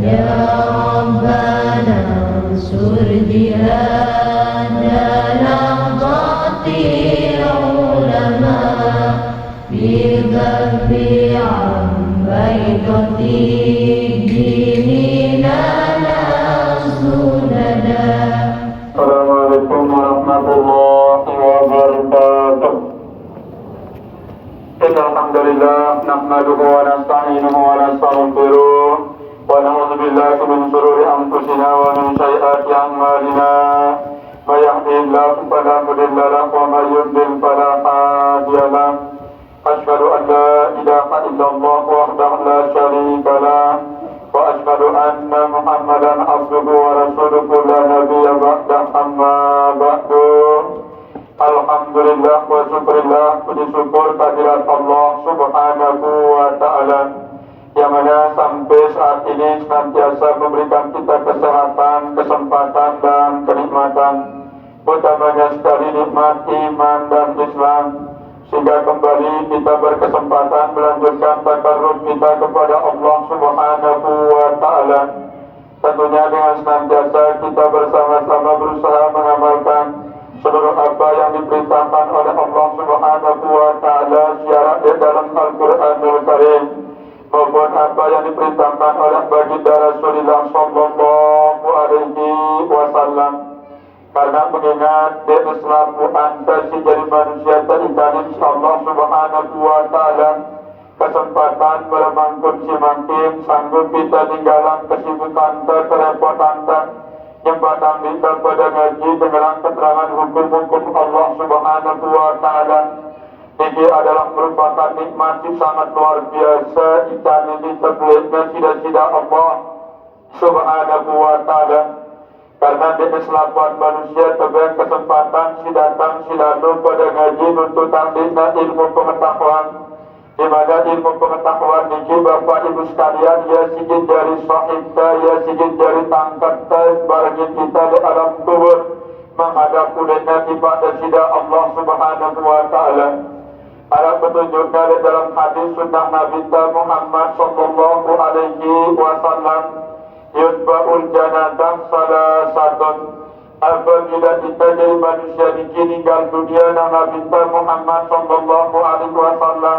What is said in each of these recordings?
Ya Rabbana ansur jihadana qatil ulama bighafi an baitati dinina sunada. Assalamualaikum warahmatullahi wabarakatuh. Alhamdulillah nahmaduhu wa nasta'inuhu wa nastaghfiruh wa na'udzu billahi min shururi anfusina wa min sayyiati a'malina. May yahdihillahu fala mudilla lahu wa may yudlil fala hadiya lahu. Asyhadu an la ilaha illallah wahdahu la syarika lahu wa asyhadu anna Muhammadan abduhu wa rasuluhu la nabiyya ba'dahu amma ba'du. Alhamdulillah wa syukurillah, puji syukur kehadirat Allah subhanahu wa ta'ala yang mana sampai saat ini senantiasa memberikan kita kesehatan, kesempatan dan kenikmatan, utamanya sekali nikmat iman dan Islam, sehingga kembali kita berkesempatan melanjutkan takarruf kita kepada Allah subhanahu wa ta'ala. Tentunya dengan senantiasa kita bersama-sama berusaha mengamalkan seluruh apa yang diperintahkan oleh Allah subhanahu wa ta'ala syarat di dalam Al-Quranul Karim maupun apa yang diperintahkan oleh baginda Rasulullah sallallahu alaihi wasallam. Karena mengingat di Islam anta si jadi manusia terikat insya Allah subhanahu wa ta'ala kesempatan bermangkut si makin sanggup kita tinggalan kesibukan terrepotan jembatan kita pada ngaji dengan keterangan hukum-hukum Allah subhanahu wa ta'ala. Ini adalah merupakan nikmat yang sangat luar biasa ikan ini terbelitnya sida-sida Allah subhanahu wa ta'ala. Karena di Islaman manusia terbaik kesempatan si datang si lalu pada ngaji untuk takdirna ilmu pengetahuan, di mana ilmu pengetahuan ini Bapak Ibu sekalian ya sikit jari sahibta ya sikit jari tangkatta bagi kita di alam kubur menghadap kulitnya kepada sida Allah subhanahu wa ta'ala. Ada petunjuknya di dalam hadis sunnah Nabi Muhammad sallallahu alaihi wasallam, yutba'ul janazah salasatun. Apabila kita jadi manusia meninggal dunia dan Nabi Muhammad sallallahu alaihi wasallam,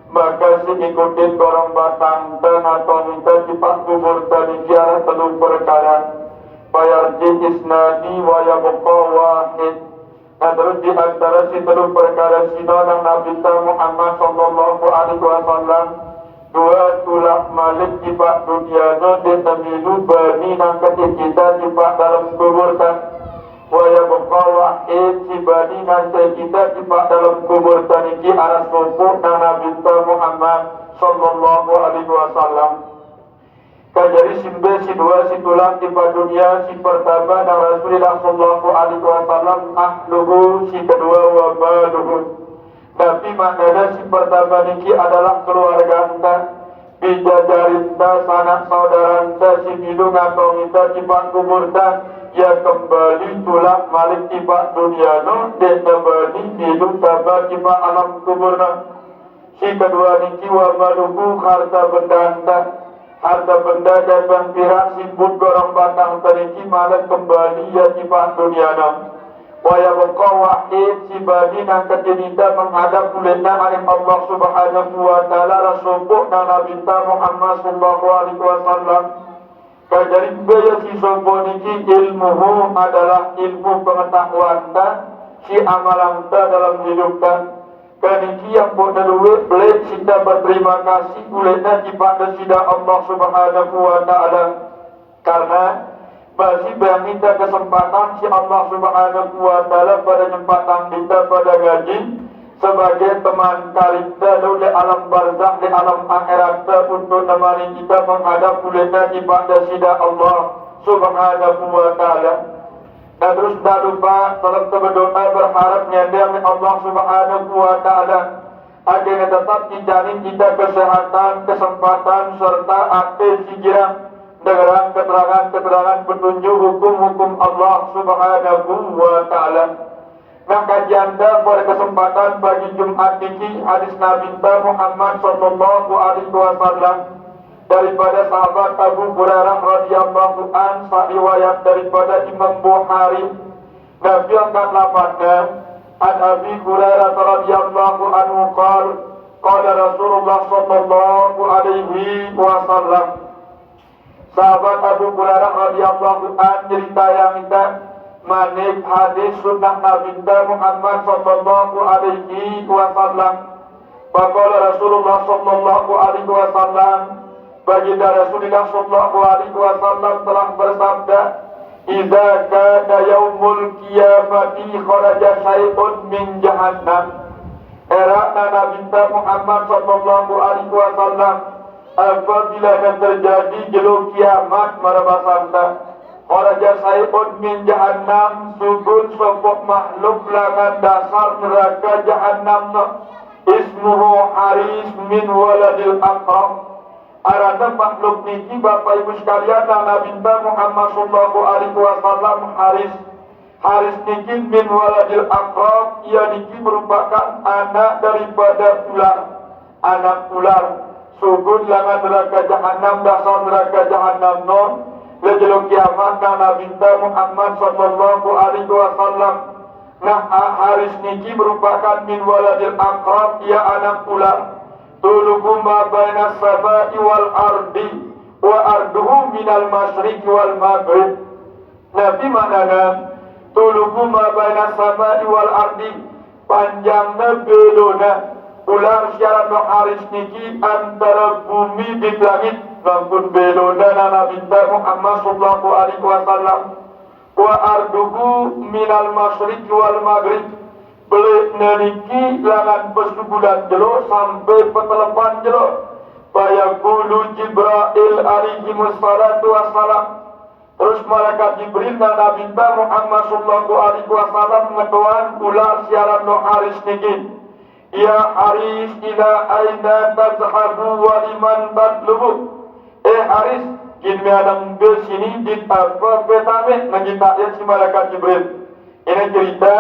maka ikutin gorong batang dan atau minta cepat kubur tadi kiara telur perkara bayar isnadi wa yabqa wahid. Nah terus di antara si telur perkara sino dan Nabi Muhammad sallallahu alaihi wasallam dua tulak malik cepat dunia no di temilu bani nang kita cepat dalam kubur tan waya berkawah si bani nanti kita cepat dalam kubur taniki aras kumpul dan Nabi Muhammad sallallahu alaihi wasallam. Kajari simbe si dua si tulang cepat dunia si pertama dan Rasulullah sallallahu alaihi wasallam ahluhu si kedua wa baluhu. Tapi maknanya si pertama niki adalah keluarga anda, bijajarinta sanak saudara anda si bidung atau kita cepat kubur tan ya kembali tulak malik tiba dunia no dan kembali hidup sabar tiba alam kubur no. Si kedua niki wa maluku harta benda dan pempirak sibut gorong batang teriki malik kembali ya tiba dunia no. Waya buka wahid si bani dan ketinita menghadap kulitnya oleh Allah subhanahu wa ta'ala rasulullah dan Nabi Muhammad sallallahu alaihi wasallam. Kajari baya si sombong ini ilmuhu adalah ilmu pengetahuan dan si amalan dalam hidup dan kaniki yang pun duit boleh kita berterima kasih kulitnya kepada sida Allah subhanahu wa ta'ala. Karena masih minta kesempatan si Allah subhanahu wa ta'ala pada kesempatan kita pada gaji sebagai teman kita di alam barzakh di alam akhirat untuk menemani kita menghadap kulitnya kepada sida Allah subhanahu wa ta'ala. Dan terus tak lupa dalam berdoa berharapnya dari Allah subhanahu wa ta'ala agar tetap dijamin kita kesehatan, kesempatan serta aktif pikiran dengan keterangan petunjuk hukum-hukum Allah subhanahu wa ta'ala. Nah kajian pada kesempatan bagi Jumat ini hadis Nabi Muhammad sallallahu alaihi wasallam daripada sahabat Abu Hurairah radhiyallahu an, riwayat daripada Imam Bukhari. Nabi angkat lafaznya, an Abi Hurairah radhiyallahu anhu qala Rasulullah sallallahu alaihi wasallam. Sahabat Abu Hurairah radhiyallahu an cerita yang kita manik hadis sunnah Nabi Muhammad sallallahu alaihi wasallam. Faqala Rasulullah sallallahu alaihi wasallam, baginda Rasulullah sallallahu alaihi wasallam telah bersabda, "Idza kana yaumul qiyamati kharaja syai'un min jahannam." Era Nabi Muhammad sallallahu alaihi wasallam, apabila akan terjadi jelo kiamat marabasanta, kharaja syai'un min jahannam, subul sopok makhluk langan dasar neraka jahannam, ismuhu Haris min waladil Aqrab. Arana makhluk niki Bapak Ibu sekalian, Nabi Muhammad sallallahu alaihi wasallam Haris niki min waladil Aqrab, ia niki merupakan anak daripada ular. Anak ular sugun langan neraka jahannam, dasar neraka jahannam non lejelo kiamat Nabi Muhammad sallallahu alaihi wasallam. Nah, Haris niki merupakan min waladil Aqrab, ia anak ular. Tuluhu ma baina samai wal ardi wa arduhu minal masyriq wal maghrib. Nabi maknana tuluhu ma baina samai wal ardi, panjangna belona ular syarat no Haris niki antara bumi di langit lampun belona Nabi Muhammad sallallahu alaihi wasallam. Wa arduhu minal masyriq wal maghrib, belik neniki langan pesubulan jelo sampai petelepan jelo. Bayaqulu Jibril alaihi wassalatu wassalam, terus malaikat Jibril dan Nabi Muhammad sallallahu alaihi wasallam ngetuan ular siaran no Haris niki, ya Haris, ila aina tazhabu wa liman tatlubu. Haris, kini ada di sini di apa petame mengintai si malaikat Jibril. Ini cerita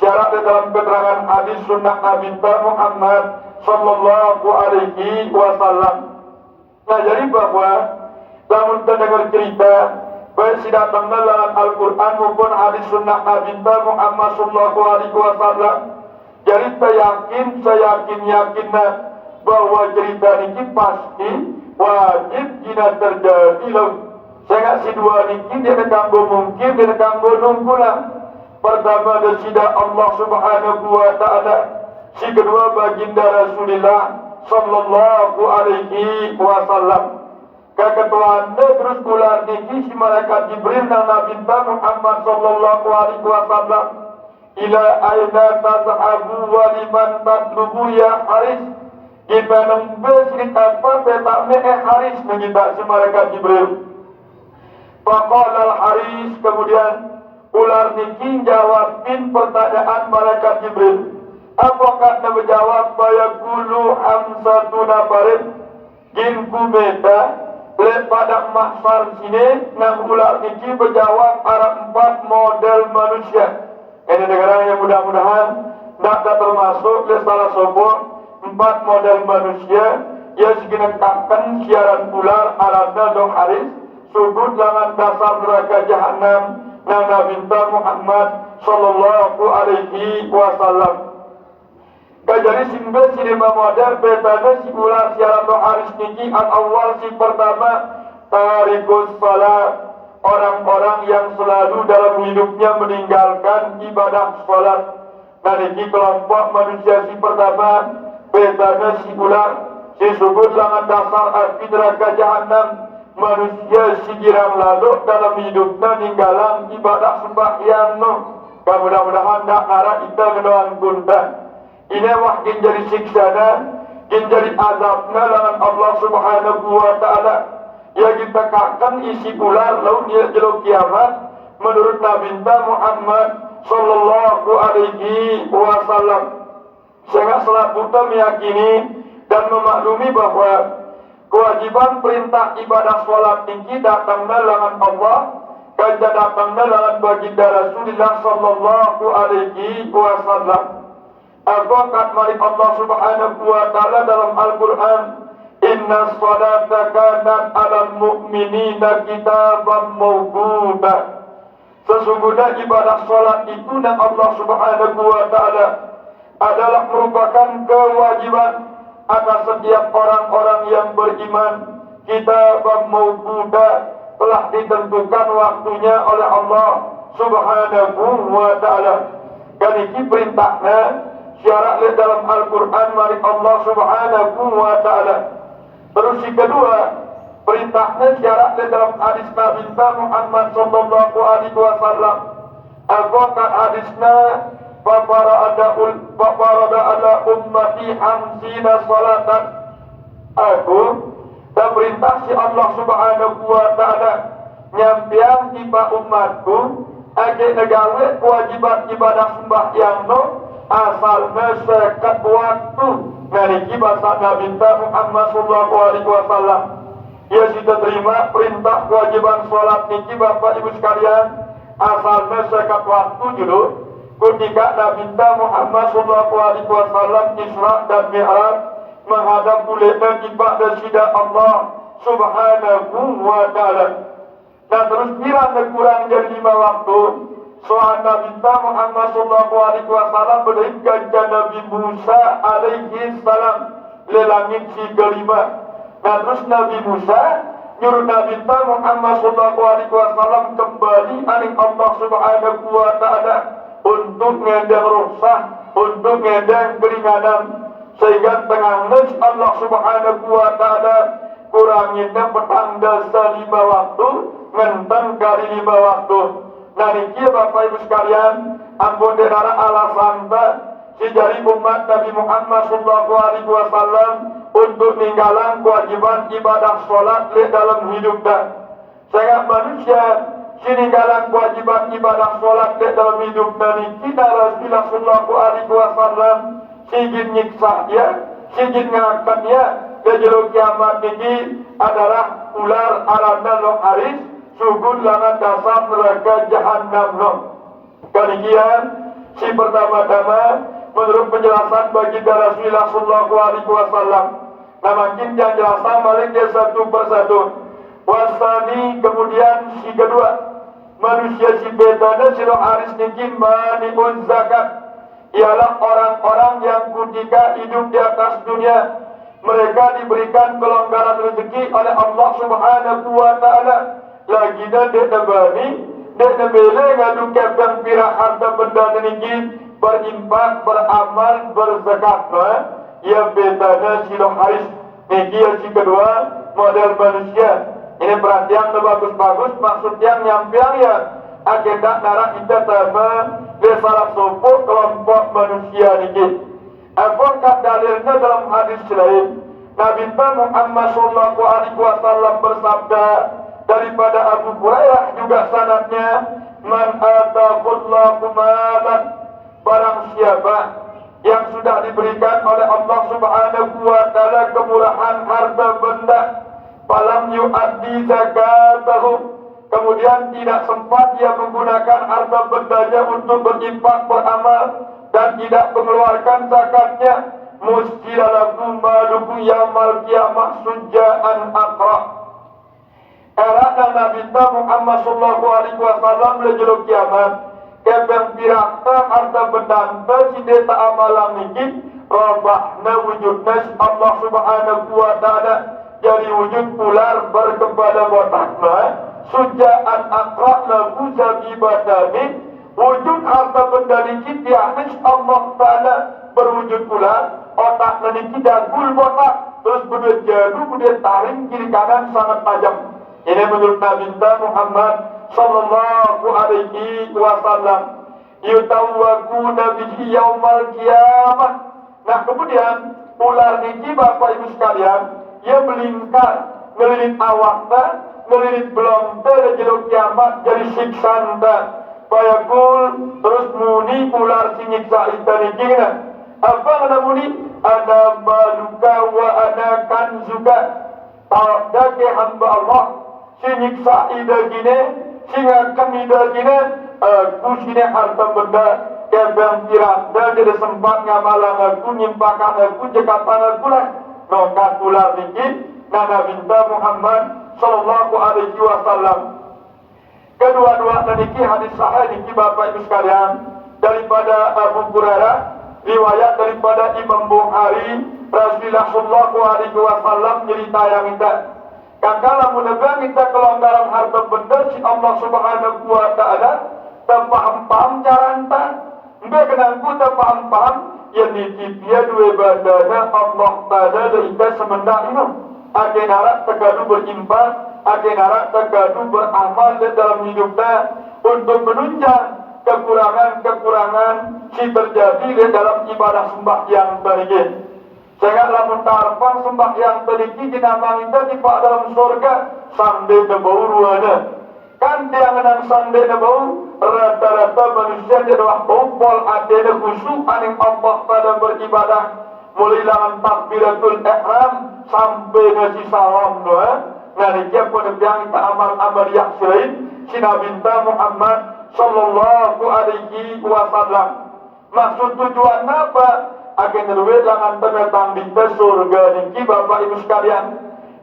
syarat dalam keterangan hadis sunnah Nabi Muhammad sallallahu alaihi wasallam. Nah, jadi bahwa namun terdengar cerita baik datang dalam Al-Quran maupun hadis sunnah Nabi Muhammad sallallahu alaihi wasallam. Jadi saya yakin bahwa cerita ini pasti wajib jika terjadi loh. Saya ngasih dua niki dia kanggo mungkin, dia kanggo nunggulah. Pertama desida Allah subhanahu wa ta'ala, si kedua baginda Rasulullah sallallahu alaihi wasallam. Keketuaan terus ular niki si malaikat Jibril dan Nabi Muhammad sallallahu alaihi wasallam, ila aina tazhabu wa liman tatlubu ya Haris. Gimana bercerita apa petame Haris mengintai si malaikat Jibril. Faqala al-Haris, kemudian ular niki jawabin pertanyaan malaikat Jibril. Apakah dia menjawab bayaqulu hamsatu nafarin, ginku beda pada mahsyar sini. Nang ular niki berjawab ada 4 model manusia. Ini negara yang mudah-mudahan tidak termasuk salah sobor 4 model manusia yang segenakakan siaran ular arana dong Haris sudut langan dasar neraka jahannam na Nabi Muhammad sallallahu alaihi wasallam. Kajari simbol sinema model betana si ular siaran dong Haris niki awal si pertama tarikus salat, orang-orang yang selalu dalam hidupnya meninggalkan ibadah salat. Nah, ini kelompok manusia si pertama betana si ular si subut langan dasar api neraka jahannam. Manusia si girang lalu dalam hidupnya ninggalan ibadah sembahyang no. Mudah-mudahan tak arah kita kedoan kuntan. Ini wah jadi siksana, jadi azabna dengan Allah subhanahu wa ta'ala. Ya kita kakkan isi ular lalu dia jelok kiamat menurut Nabi Muhammad sallallahu alaihi wasallam. Sehingga selanjutnya meyakini dan memaklumi bahwa kewajiban perintah ibadah sholat tinggi datang dengan Allah, kerja datang dengan baginda Rasulullah sallallahu alaihi wasallam. Agokat malik Allah subhanahu wa ta'ala dalam Al-Quran Inna sholata kanat 'alal mu'minina kitaban mawquta. Sesungguhnya ibadah salat itu dan Allah Subhanahu wa taala adalah merupakan kewajiban atas setiap orang-orang yang beriman. Kitaban mawquta, telah ditentukan waktunya oleh Allah Subhanahu wa taala. Dan ini perintahnya syarat dalam Al-Quran mari Allah Subhanahu wa taala. Terus yang kedua, perintahnya syarat dalam hadis Nabi Muhammad sallallahu alaihi wasallam. Apakah hadisnya fafarada ala ummati hamsina salatan. Aku dan perintah si Allah Subhanahu wa taala nyampiang tiba umatku age negawe kewajiban ibadah sembahyang no asalnya sekat waktu naliki bahasa Nabi Muhammad sallallahu alaihi wasallam. Ia sudah terima perintah kewajiban sholat niki Bapak Ibu sekalian asalnya sekat waktu dulu ketika Nabi Muhammad sallallahu alaihi wasallam Isra dan Mi'raj menghadap bulan ibadah sida Allah Subhanahu wa taala. Dan terus kira kurang dari 5 waktu soal Nabi Muhammad sallallahu alaihi wasallam berikan ke Nabi Musa alaihi salam le langit si kelima. Dan terus Nabi Musa nyuruh Nabi Muhammad sallallahu alaihi wasallam kembali aning Allah Subhanahu wa taala untuk ngedang rukhsah, untuk ngedang keringanan sehingga tengah nes Allah Subhanahu wa taala kuranginnya petang dasa 5 waktu ngenten kali 5 waktu. Nah niki Bapak Ibu sekalian ampun denara alasan si jari umat Nabi Muhammad sallallahu alaihi wasallam untuk ninggalan kewajiban ibadah sholat di dalam hidup dan sangat manusia si ninggalan kewajiban ibadah sholat di dalam hidup dan kita Rasulullah sallallahu alaihi wasallam sigin nyiksa ya sigin ngangkat ya kejeluk kiamat ini adalah ular arana lo haris sugun langan dasar neraka jahannam lo. Kemudian si pertama-tama menurut penjelasan bagi Rasulullah sallallahu alaihi wasallam. Nah makin yang jelasan balik dia satu persatu. Wasani kemudian si kedua manusia si betana si haris niki maniun zakat ialah orang-orang yang ketika hidup di atas dunia mereka diberikan kelonggaran rezeki oleh Allah Subhanahu wa taala. Lagi dan dek nabani dek nabele ngadu kepang pira harta benda niki berimpak, beramal, berzakat. Ia betana silo haris. Niki yang si kedua model manusia. Ini perhatian bagus-bagus maksud yang nyampiang ya. Agenda nara kita sama di salah satu kelompok manusia niki. Apakah dalilnya dalam hadis lain? Nabi Muhammad sallallahu alaihi wasallam bersabda daripada Abu Hurairah juga sanadnya, man ataqallahu malan, barang siapa yang sudah diberikan oleh Allah Subhanahu wa taala kemurahan harta benda, falam yu'addi zakatahu, kemudian tidak sempat dia menggunakan harta bendanya untuk berinfak beramal dan tidak mengeluarkan zakatnya, mustilalahu maluhu yaumal qiyamah sujaan aqra. Era Nabi Muhammad sallallahu alaihi wasallam lejuluk kiamat kebang pirakta harta benda sida ta amalan niki robahna wujudna Allah Subhanahu wa taala jadi wujud ular berkepala botakna sujaan aqra lahu zabibatani. Wujud harta benda niki tianis Allah taala berwujud ular otak niki dagul botak terus budut jadu budut taring kiri kanan sangat tajam. Ini menurut Nabi Muhammad sallallahu alaihi wasallam. Yutawwaquna bihi yaumal qiyamah. Nah kemudian ular niki Bapak Ibu sekalian ia melingkar ngelilit awakna ngelilit belum terjeluk kiamat jadi siksa nda. Bayakul terus muni ular sinyiksa ita niki apa kata muni? Ana maluka wa ana kanzuka. Tak hamba Allah sinyiksa ida gine singakan ida gine aku sini harta benda kebang piranda jadi sempat ngamalan aku nyimpakan aku jekatan aku lah no katular niki nana binta Muhammad sallallahu alaihi wasallam. Kedua-dua niki hadis sahih niki Bapak Ibu sekalian daripada Abu Hurairah, riwayat daripada Imam Bukhari, Rasulullah sallallahu alaihi wasallam cerita yang minta kangkala munabah minta kelonggaran harta benda si Allah subhanahu wa ta'ala terpaham-paham caranta mbak kenangku terpaham-paham yang ditipia dua badana Allah ta'ala leika semendak ini agen harap tergadu berimbang, agen harap tergadu beramal dalam hidupnya untuk menunjang kekurangan-kekurangan si terjadi dalam ibadah sembahyang tadi. Sehingga lamun tarpang sembahyang teliki dinamang kita tiba dalam surga sande nebau ruana. Kan dia menang sande nebau rata-rata manusia di bawah kumpul ada khusyuk aning Allah pada beribadah mulai langan takbiratul ihram sampai nasi salam doa. Nah dia pun yang kita amal-amal yang selain si Nabi Muhammad sallallahu alaihi wasallam. Maksud tujuan apa? Agen ruwet langan penetang di surga niki Bapak Ibu sekalian.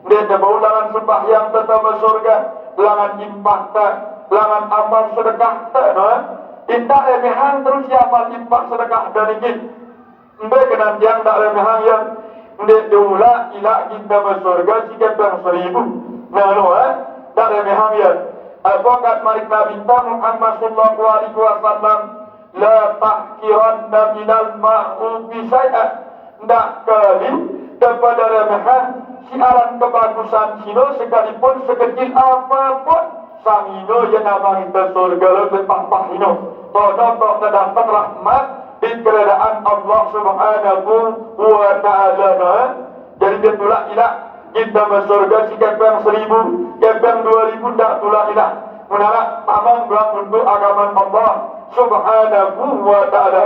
Dia bau langan sembahyang tetap surga, langan impak tak, langan amal sedekah tak, no? Indah remehan terus amal impak sedekah dari kita. Mbak kenan yang tak remehan yang dia dula ilah kita bersurga jika bang 1000. Nah, no, tak remehan yang. Apakah mari Nabi Muhammad sallallahu alaihi wasallam la tahkiranna minal ma'rufi syai'an ndak kali daripada remehan siaran kebagusan sino sekalipun sekecil apapun sangino yang nama kita surga lebih pahpah ino todok terdapat rahmat di keredaan Allah subhanahu wa ta'ala. Jadi dia tulak ilah kita bersurga jika yang 1000 yang 2000 ndak tulak ilah menolak tamang berat untuk agama Allah subhanahu wa ta'ala.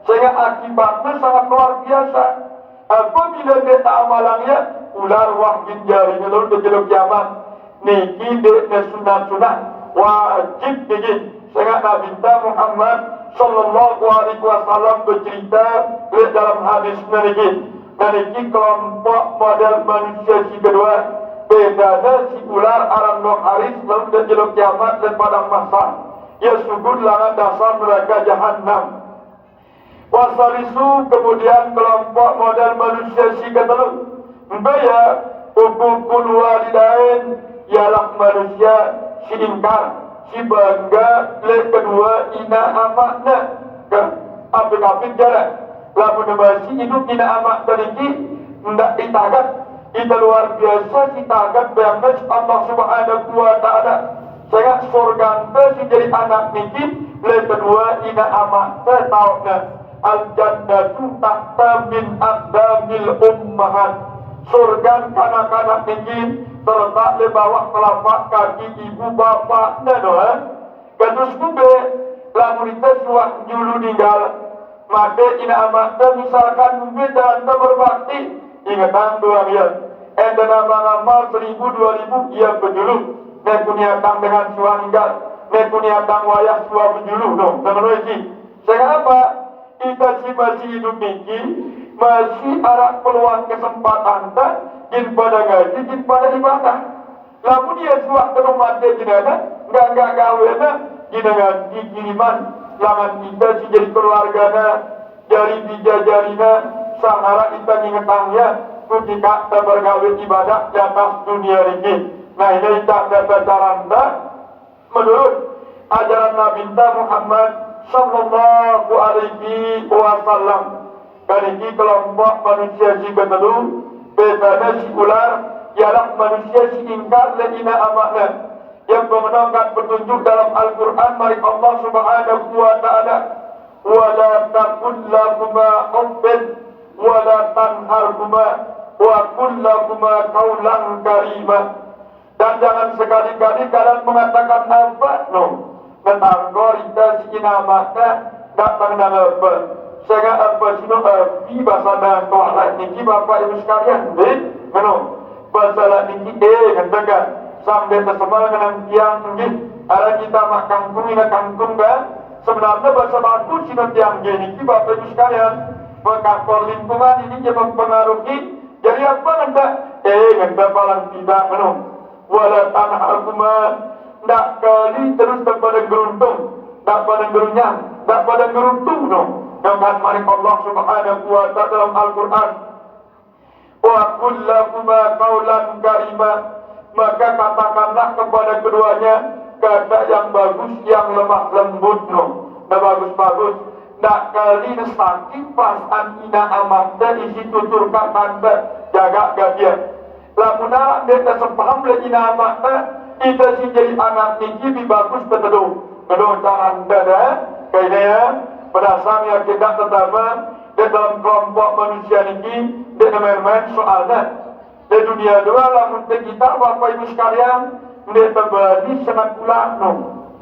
Sehingga akibatnya sangat luar biasa. Apabila dia tak amalannya ular wahid jarinya lalu terjeluk kiamat niki dia sunat-sunat wajib niki. Sehingga Nabi Muhammad sallallahu alaihi wasallam bercerita dalam hadis niki niki kelompok model manusia si kedua bedanya si ular aram no haris lalu terjeluk kiamat dan padang mahsyar ya sujud langan dasar neraka jahannam. Wasalisu kemudian kelompok model manusia si ketelu mbaya hukukul walidain ialah manusia si ingkar si bangga le kedua ina amakna ke apik-apik jarak lamun nebasi hidup ina amak teriki ndak ditagat itu luar biasa si tagat beamas Allah subhanahu wa ta'ala. Sehingga surga si jadi anak niki le kedua ina amak tauna al-jannatu tahta min aqdamil ummahat. Surga kanak-kanak niki terletak di bawah telapak kaki ibu bapa doa. Kadus kube lamun kita suah julu ninggal maka ina amak misalkan kube dan berbakti ingatan dua miliar. Dan nama-nama 1000, 2000 ia penjulu. Nekuniatang dengan suah ninggal. Nekuniatang wayah suah penjulu. Dengan wajib. Sehingga apa? Kita masih hidup niki masih arah peluang kesempatan tak jin pada gaji, jin pada ibadah. Lalu dia suah ke rumah dia jenana enggak gawe na jenengan dikiriman langan kita si jadi keluargana jari bijajarina sangara kita ingetangnya ketika kita bergawe ibadah di atas dunia ini. Nah ini tak dapat caranda menurut ajaran Nabi Muhammad sallallahu alaihi wasallam. Kali ini kelompok manusia si ketelu bedanya si ular ialah manusia si ingkar dan ina amakna yang memenangkan petunjuk dalam Al-Quran mari Allah subhanahu wa ta'ala wala taqullahuma uffin wala tanharhuma wa kullahuma qawlan karima. Dan jangan sekali-kali kalian mengatakan apa mentanggor kita si ina amakna datang dan apa sehingga apa sino di bahasa dan kuala niki Bapak Ibu sekalian bahasa niki katakan sampai tersemal dengan tiang niki ada kita mak kangkung ina kangkung kan sebenarnya bahasa baku sino tiang niki Bapak Ibu sekalian faktor lingkungan ini yang mempengaruhi Jadi apa hendak? Hendak palang tidak menu. Wala tanhakuma nak kali terus daripada geruntung, nak pada gerunyang, nak pada geruntung no. Dengan manik Allah Subhanahu wa ta'ala dalam Al-Quran. Wa kullakuma qaulan karima, maka katakanlah kepada keduanya kata yang bagus, yang lemah lembut no. Nah bagus-bagus. Nak kali sakit pasan ina amat isi tutur kata jaga gabian. Lamun anak dia tersepaham lagi ina amat kita si jadi anak tinggi lebih bagus betul. Kedua tangan dada kayaknya pada saat yang kita terutama di dalam kelompok manusia ini dia main-main soalnya di dunia dua lamun kita bapak ibu sekalian dia terbani sangat pula no.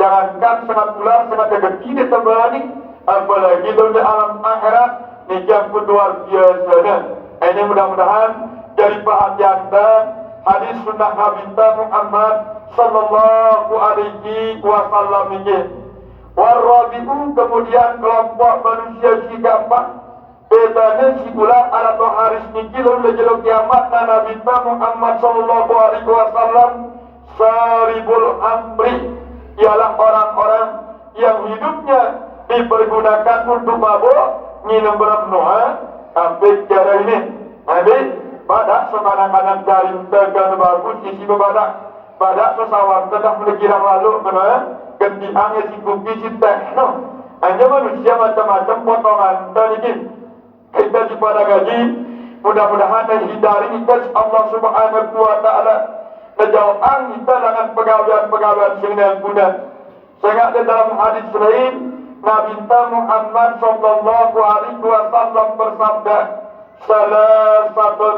Jangankan sangat pula sangat gegeti dia terbani, apalagi di alam akhirat ni yang luar biasa. Ini mudah-mudahan dari perhatian dan hadis sunnah Nabi Muhammad sallallahu alaihi wasallam ini. Warabi'u kemudian kelompok manusia si keempat bedanya si ular atau haris niki lalu jelok kiamat Nabi Muhammad sallallahu alaihi wasallam saribul amri, ialah orang-orang yang hidupnya dipergunakan untuk mabuk minum berapnuha sampai cara ini. Habis pada sekanak-kanak jaring tegang bagus isi bebadak pada sesawang telah menekirang lalu mana kentihangnya si kuki si tekno hanya manusia macam-macam potongan dan ini kita di pada gaji mudah-mudahan hindari kita Allah Subhanahu wa ta'ala menjauhkan kita dengan pegawaian-pegawaian yang guna. Sehingga dalam hadis lain Nabi Muhammad sallallahu alaihi wasallam bersabda, "Salasatun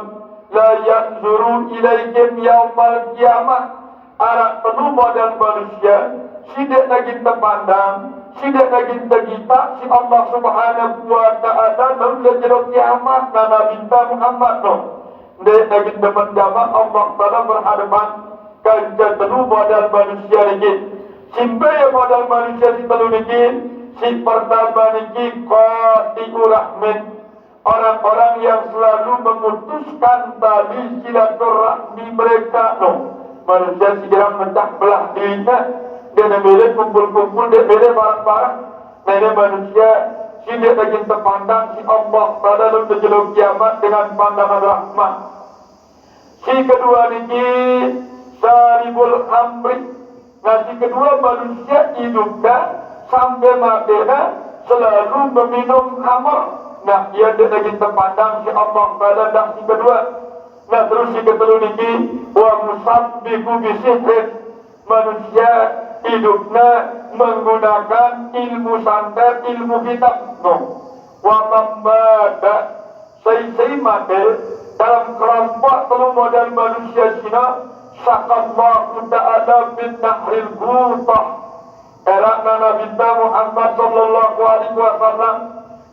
la yanzuru ilaikum yaumal qiyamah." Anak penuh model manusia, tidak lagi terpandang, tidak lagi tergita, si Allah Subhanahu wa ta'ala lalu lejero kiamat dan Nabi Muhammad no. Dia lagi teman-teman Allah Ta'ala berhadapan kerja penuh model manusia lagi. Simpai yang model manusia si penuh lagi, si pertama lagi qati'ur rahmin, orang-orang yang selalu memutuskan tali silaturahmi mereka no. Manusia segera mentah belah dirinya, dia nak milih kumpul-kumpul, dia milih barang-barang. Nah ini manusia tidak lagi terpandang si Allah pada lalu terjeluk kiamat dengan pandangan rahmat. Si kedua ini saribul amri. Nah si kedua manusia hidupnya sampai matinya selalu meminum khamar. Nah ia tidak lagi terpandang si Allah pada dan si kedua. Nah terus si kedua ini wa musabbihu bisihrin, manusia hidupnya menggunakan ilmu santet, ilmu kitab no. Wa mambada say mate dalam kelompok telur model manusia Cina sakallahu ta'ala bin nahril gutah. Era Nabi Muhammad sallallahu alaihi wasallam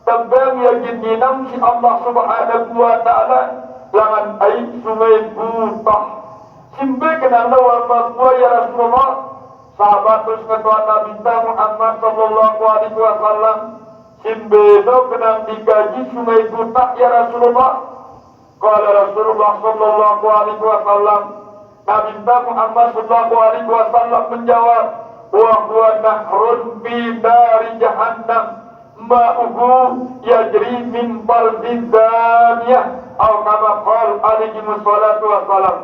tembang yakin dinam si Allah Subhanahu wa ta'ala langan air sungai Gutah. Simpai kenal wal makwa ya Rasulullah. Sahabat terus ketua Nabi Muhammad sallallahu alaihi wasallam. Simpai do kenal digaji sungai Gutah ya Rasulullah. Qala Rasulullah sallallahu alaihi wasallam. Nabi Muhammad sallallahu alaihi wasallam menjawab, wa huwa nahrun fi dari jahannam. Ma'uhu yajri min baldi zaniyah atau kama qala alaihi wassalatu wassalam.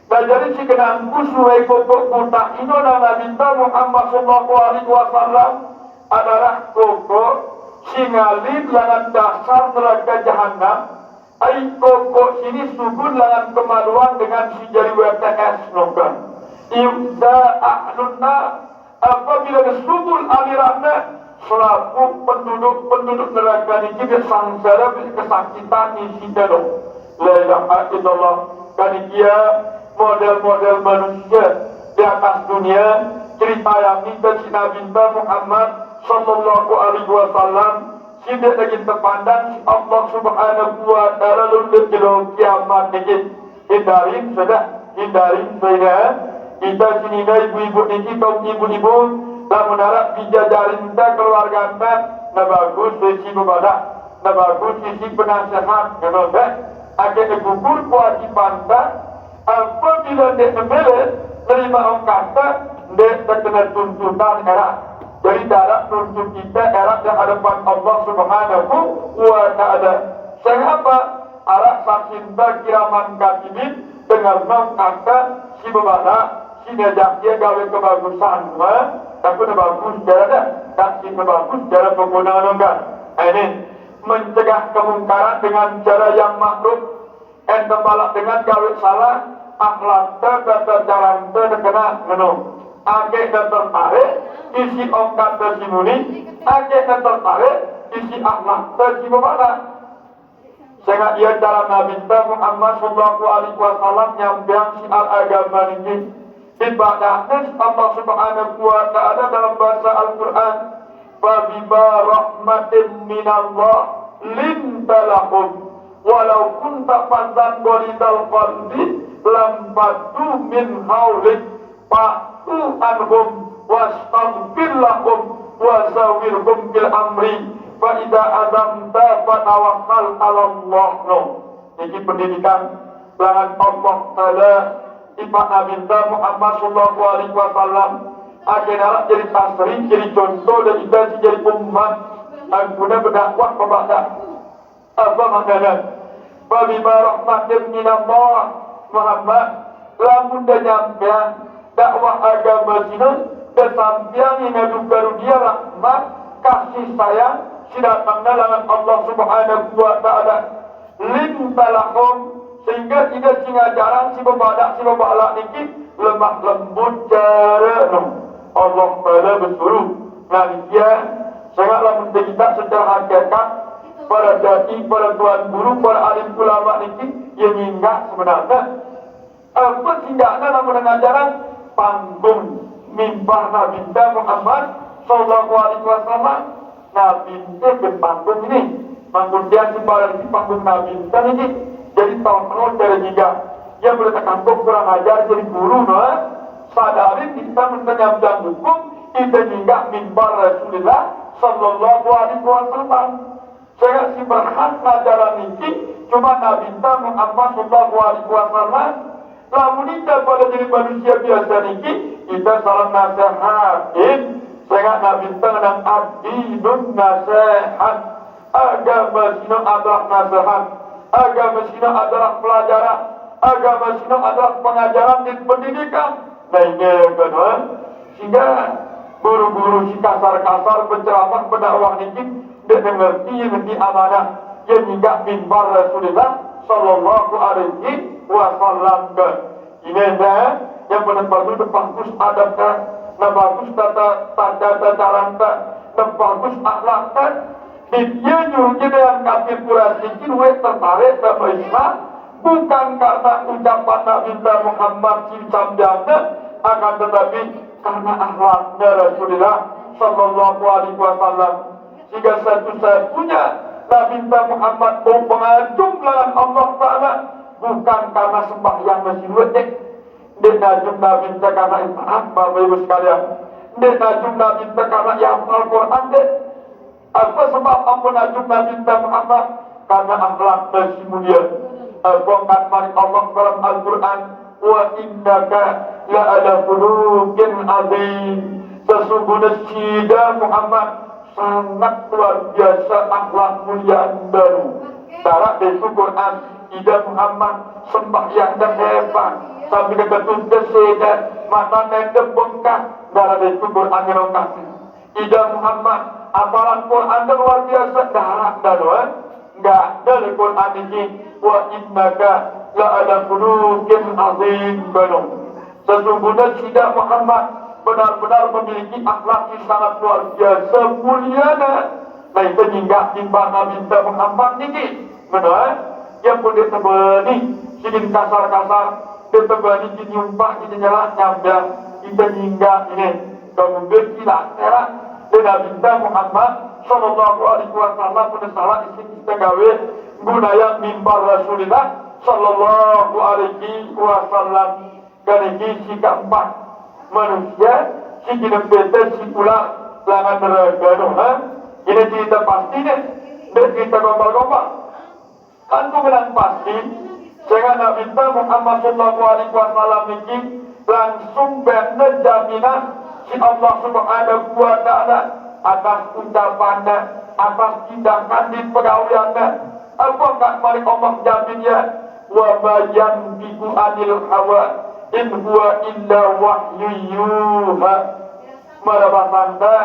Dan jadi si kenang kusuai kokok buta ino na Nabi Muhammad sallallahu alaihi wasallam adalah kokok singalin langan dasar neraka jahannam. Ai kokok sini subun langan kemaluan dengan si jari WTS nokan. Ibda ahlunna apabila disubul aliranna selaku penduduk neraka ini bersangsara kesakitan isi dalam. La ilaha illallah. Kali dia model-model manusia di atas dunia cerita yang minta si Nabi Muhammad sallallahu alaihi wasallam tidak lagi terpandang si Allah Subhanahu wa ta'ala lalu jelok kiamat ini. Hindarin sudah kita sini ibu-ibu ini kaum ibu-ibu tak menarap dijajarin kita keluarga anda, nak bagus sisi bebadak, nak bagus sisi penasehat, kenapa? Akhirnya gugur kewajiban tak. Apabila dia memilih terima orang kata dia terkena tuntutan erat. Jadi darah tuntut kita erat di hadapan Allah Subhanahu wa Ta'ala. Sehingga arak saksinta kiraman katibin dengan mengkata si bebala si ngajak dia gawe kebagusan tapi bagus cara dan si bagus cara penggunaan enggak. Ini mencegah kemungkaran dengan cara yang makruh. Balak dengan gawe salah akhlak dan jalan terkena menung. Ake dan tertarik isi ongkat tersimuni. Ake dan tertarik isi akhlak tersimuni. Sehingga ia dalam Nabi Muhammad Sallallahu Alaihi Wasallam nyampiang siar agama ini. Ibadahnya Allah Subhanahu Wa Taala dalam bahasa Al-Quran. Fabiba rahmatin minallah lintalahum. Walau kunta fadzan ghalidal qalbi lam faddu min haulik fa'tu anhum wastaghfir lahum wa zawirhum bil amri fa idza azamta fatawakkal 'ala Allah. Ini pendidikan langan Allah Taala Ibn Nabi Muhammad sallallahu alaihi wasallam akhirnya jadi tasri, jadi contoh dan kita jadi umat guna berdakwah kepada apa maknanya? Bima rahmatin minallah Muhammad lamun dah nyampe dakwah agama sini dan sampian yang ngadu dia rahmat kasih sayang sidatangnya dengan Allah Subhanahu Wa Taala limpalakum sehingga tidak singajaran si bebalak niki lemah lembut cara Allah Taala bersuruh nah dia sangat lamun kita secara hakikat para dai, para tuan guru, para alim ulama ini yang hingga sebenarnya apa tindakan namun ajaran panggung mimpah Nabi Muhammad Sallallahu Alaihi Wasallam. Nabi itu panggung ini panggung dia di panggung Nabi ini jadi tahun penuh dari juga yang boleh terkantuk kurang ajar jadi guru sadarin kita menyambang hukum itu hingga mimpah Rasulullah Sallallahu Alaihi Wasallam. Saya si berhak ajaran ini cuma Nabi Muhammad Sallallahu Alaihi Wasallam. Namun kita pada jadi manusia biasa ini kita salah nasihatin. Saya Nabi dengan adinun nasihat. Agama sino adalah nasihat. Agama sino adalah pelajaran. Agama sino adalah pengajaran dan pendidikan. Nah ini kedua sehingga guru-guru si kasar-kasar penceramah pendakwah ini dia mengerti amanah yang hingga mimbar Rasulullah Sallallahu Alaihi Wasallam. Ini dah yang benar-benar bagus adabnya, bagus tata caranya, bagus akhlaknya. Dia nyuruhnya dengan kafir Quraisy ini tertarik sama Islam bukan karena ucapan Nabi Muhammad SAW akan tetapi karena akhlaknya Rasulullah Sallallahu Alaihi Wasallam. Jika satu-satunya Nabi Muhammad mengajung lawan Allah Ta'ala bukan karena sembahyang masih wajib. Dia najum Nabi karena iman Bapak Ibu sekalian. Dia najum Nabi karena yang Al-Quran deh. Apa sebab apa najum Nabi Muhammad? Karena akhlak masih mulia. Bongkat mari Allah dalam Al-Quran wa innaka la ala khuluqin azim. Sesungguhnya sida Muhammad sangat luar biasa akhlak mulia baru. Darah dari Quran ida Muhammad sembahyang dan hebat sambil ketut dan mata nendem bengkak darah dari Quran yang kasih. Ida Muhammad apalan Quran dan luar biasa darah dan enggak dari Quran ini wa innaka la ala khuluqin azim baru. Sesungguhnya sida Muhammad benar-benar memiliki akhlak yang sangat luar biasa mulia. Nah itu hingga timbang Nabi Muhammad ini benar yang boleh terbani sedikit kasar-kasar dia terbani di nyumpah di jalan nyambang kita hingga ini kemudian tidak heran dan Nabi Muhammad Sallallahu Alaihi Wasallam pada salah isi kita gawe gunaya mimbar Rasulullah Sallallahu Alaihi Wasallam dan ini si keempat manusia si kena beta si pula langan neraka ini cerita pasti ni dan cerita gombal-gombal Kan menang pasti sehingga Nabi Muhammad sallallahu alaihi wasallam ini langsung bener jaminan si Allah Subhanahu wa taala atas ucapannya, atas tindakan di pergawiannya. Apakah mari Allah jaminnya? Wa bayan biku anil hawa in huwa illa wahyu yuha. Marabasanda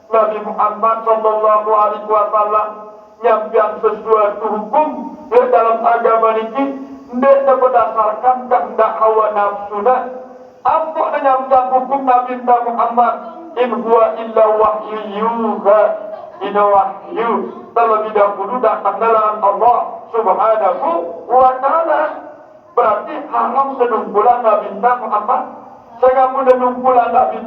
Nabi Muhammad sallallahu alaihi wasallam nyampian sesuatu hukum di dalam agama ini tidak berdasarkan kehendak hawa nafsunya. Apa nyampian hukum Nabi Muhammad in huwa illa wahyu yuha. Ina wahyu terlebih dahulu datang dari Allah Subhanahu wa taala. Berarti haram senumpulan Nabi Muhammad. Sehingga mudah numpulan Nabi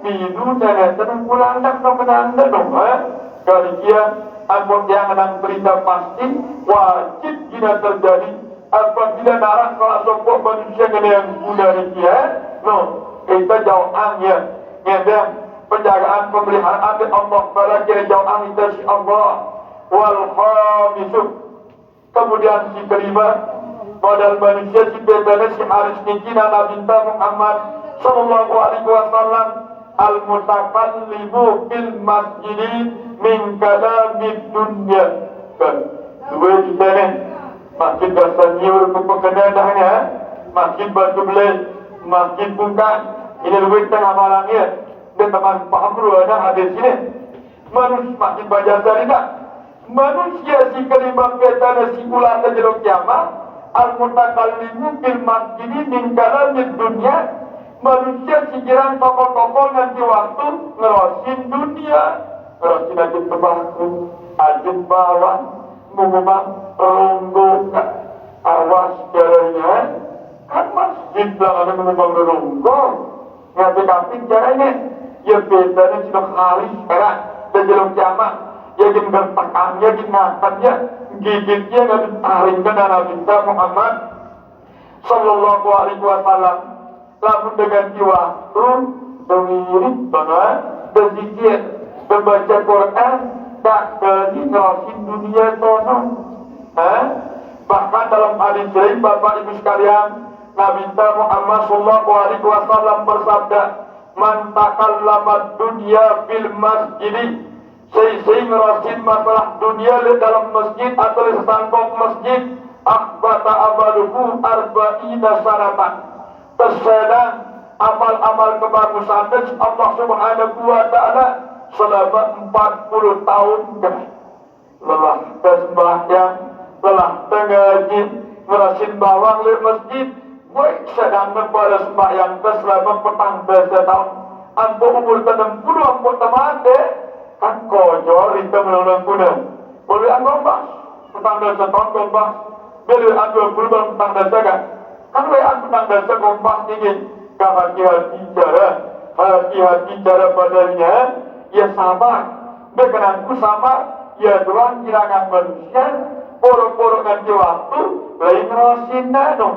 minum dan senumpulan tak menanda dong. Kali dia apabila yang menang berita pasti wajib tidak terjadi apabila narang salah sebuah manusia yang mudah dia. No, kita jauh angin. Yang penjagaan pemeliharaan dari Allah Taala kira jauh itu si Allah wal khamisu. Kemudian si kelima modal manusia si bedanya si Haris Niki dan Nabi Muhammad sallallahu alaihi wasallam al mutakallimu fil masjidi min kalamid dunya. Dua kita ni makin bersanjur kepengendahnya, makin berbelai, makin bukan. Ini lebih tengah malangnya. Dan teman paham dulu ada hadis ini. Manusia makin baca tidak. Manusia si kelima kita si ular terjeluk kiamat. Al-mutakallimu bil masjidi min kalamid dunya. Manusia si kirang tokoh-tokoh nanti waktu ngerosin dunia. Ngerosin ajin tebakku, ajin bawang, ngumumang ronggo, awas caranya. Kan masjid lah ada ngumumang ronggo. Ngerti-ngerti caranya. Ya bedanya sudah hari sekarang terjeluk kiamat. Ya jin bertekan, ya jin makannya, gigitnya nggak ditaringkan dan Nabi Muhammad sallallahu alaihi wasallam. Lalu dengan waktu mengiring banget berzikir, membaca Quran, tak beri ngerasin dunia tono. Bahkan dalam hadis lain Bapak Ibu sekalian, Nabi Muhammad sallallahu alaihi wasallam bersabda, "Man takallama dunya fil masjid." Saya ngerasin masalah dunia di dalam masjid atau di sesangkong masjid, akhbata amaluhu arba'ina sanatan. Tersedang amal-amal kebagusan Allah Subhanahu wa taala selama 40 tahun. Lelah sembahyang, lelah ngaji, ngerasin bawang di masjid, baik sedang pada sembahyang selama petang beza tahun. Ambo umur 60, ambo teman deh. Kan kojor itu menolong kuda. Boleh anggobas, petang desa tahun gombas. Boleh anggobas belum petang desa kan? Kan boleh petang desa gombas ingin. Hati-hati cara padanya. Ya sabar. Bekenanku sama. Ya Tuhan kirangan manusia. Poro-poro ganti waktu. Lain rasin dong.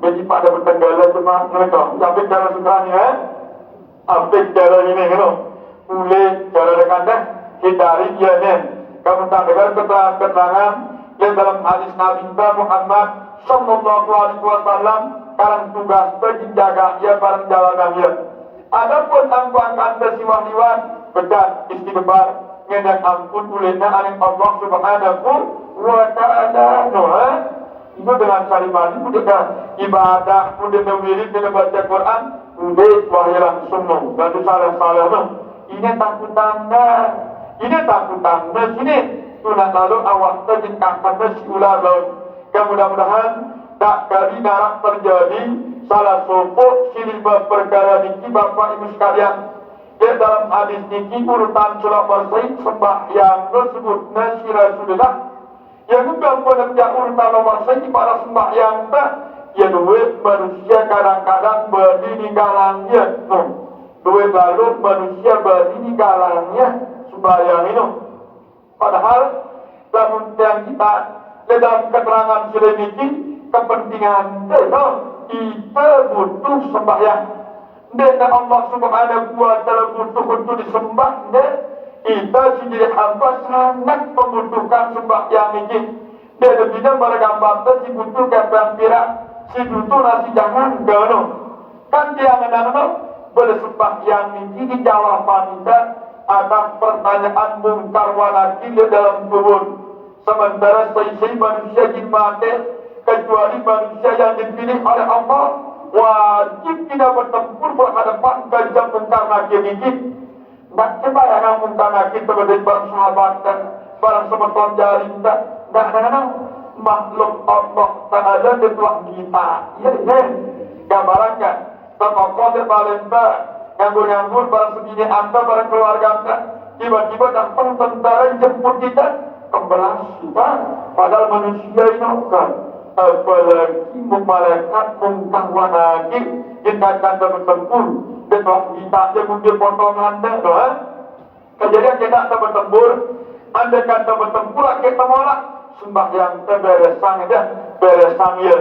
Jadi pada bertenggala cuma mereka. Sampai cara sebenarnya. Sampai cara ini kan. Mulai cara dekat hindari dia nih. Kamu tak dengar keterangan yang dalam hadis Nabi Muhammad sallallahu alaihi wasallam karang tugas terjaga dia bareng jalanannya. Adapun angkuan tersiwang-siwang bedan istighfar ngendang ampun ulena aning Allah Subhanahu wa taala. Itu dengan salimani udah ibadah udah wirid dengan baca Quran udah wahai langsung dan salah-salah. Ini takut tanda, sini sudah lalu awak terjengkakkan si ular laut. Mudah-mudahan tak kali narak terjadi salah sopok silibah perkara niki Bapak Ibu sekalian. Di dalam hadis niki urutan surah bersaing sembahyang tersebut nasi Rasulullah. Yang juga penegak urutan nomor saing para sembahyang tak. Ya duit manusia kadang-kadang berdiri galangnya. Duit lalu manusia berdiri galangnya sembahyang itu. Padahal dalam yang kita dalam keterangan selimiki kepentingan itu kita butuh sembahyang. Dan Allah Subhanahu wa taala butuh untuk disembah. Kita sendiri hamba sangat membutuhkan sembahyang ini. Dia lebihnya bergambar si butuh kepeng pirak, si butuh nasi jangan gano. Kan dia menanam bersembah yang ini jawaban kita atas pertanyaan mungkar wa nakir dalam kubur. Sementara seisi manusia di mati, kecuali manusia yang dipilih oleh Allah, wajib tidak bertempur berhadapan gajah mungkar nakir ini. Tak coba yang mungkar nakir sebagai para sahabat dan para semeton jaring tak ada makhluk Allah Ta'ala di tuan kita. Ya, gambarannya. Tokoh di Palembang, nganggur-nganggur barang segini anda, barang keluarga anda, tiba-tiba datang tentara jemput kita, kebelas kita, padahal manusia ini kan, apalagi malaikat mungkar wa nakir, kita akan bertempur, betul kita aja mungkin potongan anda, kejadian kita akan bertempur, anda kata bertempur, kita malah sembahyang beresang aja, beresang ya.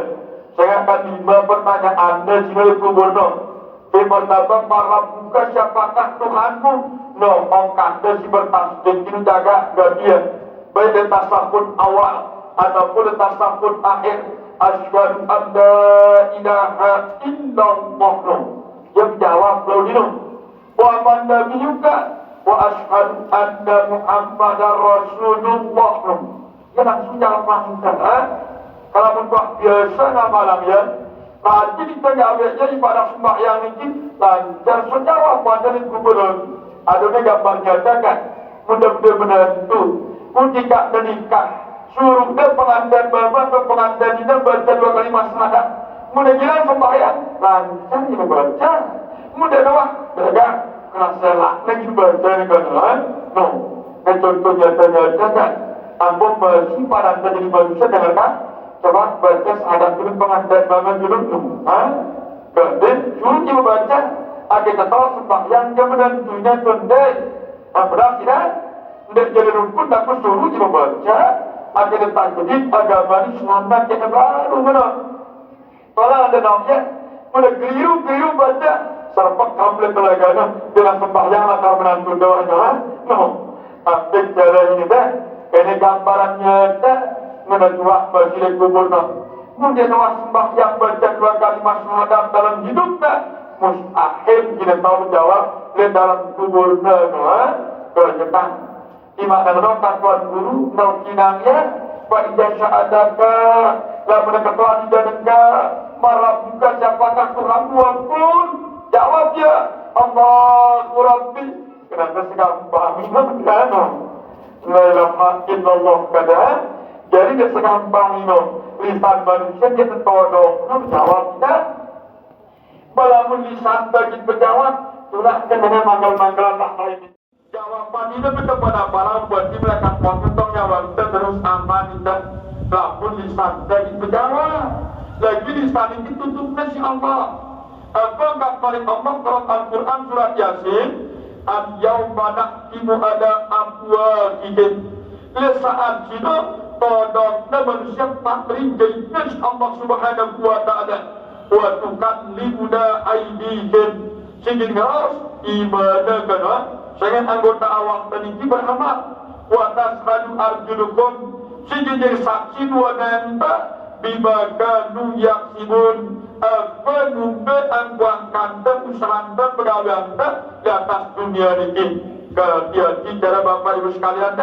Saya akan 5 pertanyaan anda jika kubur no. Pertama para buka siapakah Tuhanmu? No, ongkah dan si bertasbih ini jaga dia. Baik di tasawuf awal ataupun di tasawuf akhir. Asyhadu an la ilaha illallah no. Yang jawab lalu dino. Wa man nabiyuka wa asyhadu anna Muhammadar Rasulullah no. Ya langsung jawab langsung kalau membuat biasa malam ya, nanti di tengah awalnya ibadah sembahyang ini lancar sejawab pada gubernur. Adanya gambarnya kan, mudah-mudahan menentu, ketika menikah, suruh dia pengantin bapak atau pengantin ini baca 2 kali syahadat. Mudah gila sembahyang, lancar ini baca. Mudah doang, beragam, kerasa lah, lagi baca ini kan, no. Contohnya nyata kan, ambon masih pada jadi manusia dengarkan. Coba baca syahadat dulu pengantin bangun dulu, kemudian suruh dia baca, kita tahu sembahyang dia menentunya tundai, benar tidak? Tidak jadi rukun, tapi suruh dia baca, kita jadi agama ini selamat yang baru, benar? Kalau ada namanya, mudah keliru baca, serpak komplit telaganya, dengan sembahyang akan menantu doanya, no. Ambil cara ini dah, ini gambarannya dah. Menjual bagi kubur nak. Mungkin awak sembahyang baca 2 kali syahadat dalam hidup tak? Mustahil kita tahu jawab di dalam kubur nak. Kerjaan. Imak dan rokat tuan guru, nak kinangnya, Pak Ijazah adaka, lah mendekat Tuhan Ijazah, marah buka siapakah Tuhanmu ampun? Jawab ya, Allahu Rabbi. Kenapa segampang ini? La ilaha illallah kadang. Jadi dia segampang ini, lisan manusia dia tertodok, jawab tidak. Balamun lisan bagi berjawab, itulah kena manggal-manggalan tak lain. Jawaban ini betul pada malam buat dia melakukan potong nyawa kita terus aman tidak. Lamun lisan bagi berjawab, lagi lisan ini tutupnya si Allah. Apa enggak paling Allah dalam Al-Quran surat Yasin, Al-Yawma na'timu ala afwahihim. Saat itu todoknya manusia takrim jainas Allah Subhanahu wa ta'ala wa tukallimuna aydihim sehingga harus ibadah kana sangat anggota awak tadi beramal wa tashhadu arjulukum sehingga saksi dua nanta bima kanu yaksibun apa numbe angkuang kanta usahanta pegawai di atas dunia ini kehati-hati cara Bapak Ibu sekalian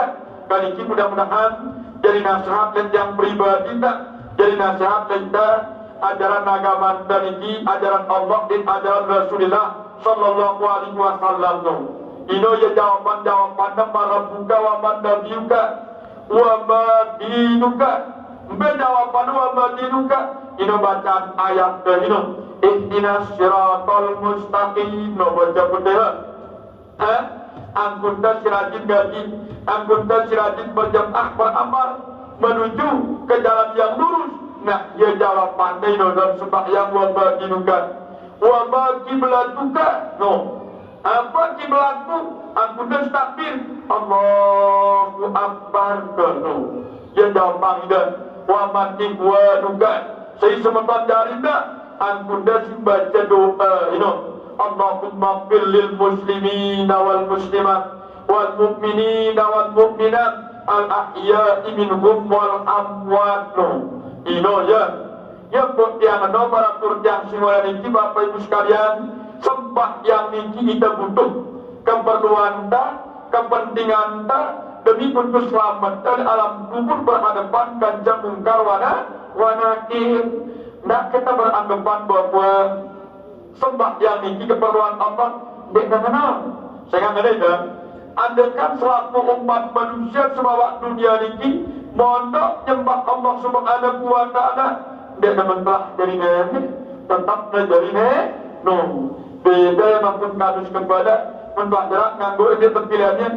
kali ini mudah-mudahan jadi nasihat yang pribadi tak jadi nasihat kita ajaran agama dan ini ajaran Allah dan ajaran Rasulullah sallallahu alaihi wasallam ino ya jawaban marabuka wa man nabiyuka wa ma dinuka jawaban wa ma dinuka ino bacaan ayat ini ihdinas siratal mustaqim no baca betul Angkutan sirajin berjamaah beramal menuju ke jalan yang lurus. Nah, ia jawab pandai dalam sembahyang wa badinukan. Wa kiblatuka. No. Apa kiblatmu? Angkutan takbir. Allahu Akbar. No. Ia jawab pandai. Wa matibwanukan. Saya sementara jarinda. Angkutan baca doa. Allahumma fil lil muslimina wal muslimat wal mu'minina wal mu'minat al-ahya'i minhum wal amwat. Ino ya. Yang tiang nomor atur tiang simula niki Bapak Ibu sekalian, sembah yang niki kita butuh keperluan ta, kepentingan ta, demi untuk selamat dan alam kubur berhadapan ganjang mungkar wa nakir. Ndak kita beranggapan bahwa sembah yang niki keperluan Allah dek kenal. Saya nggak ada. Andaikan selaku umat manusia semua dunia niki mondok nyembah Allah Subhanahu wa taala, dia telah jadi nenek, tetap jadi nenek. Beda maupun kadus kepada membahas nganggo dia terpilihannya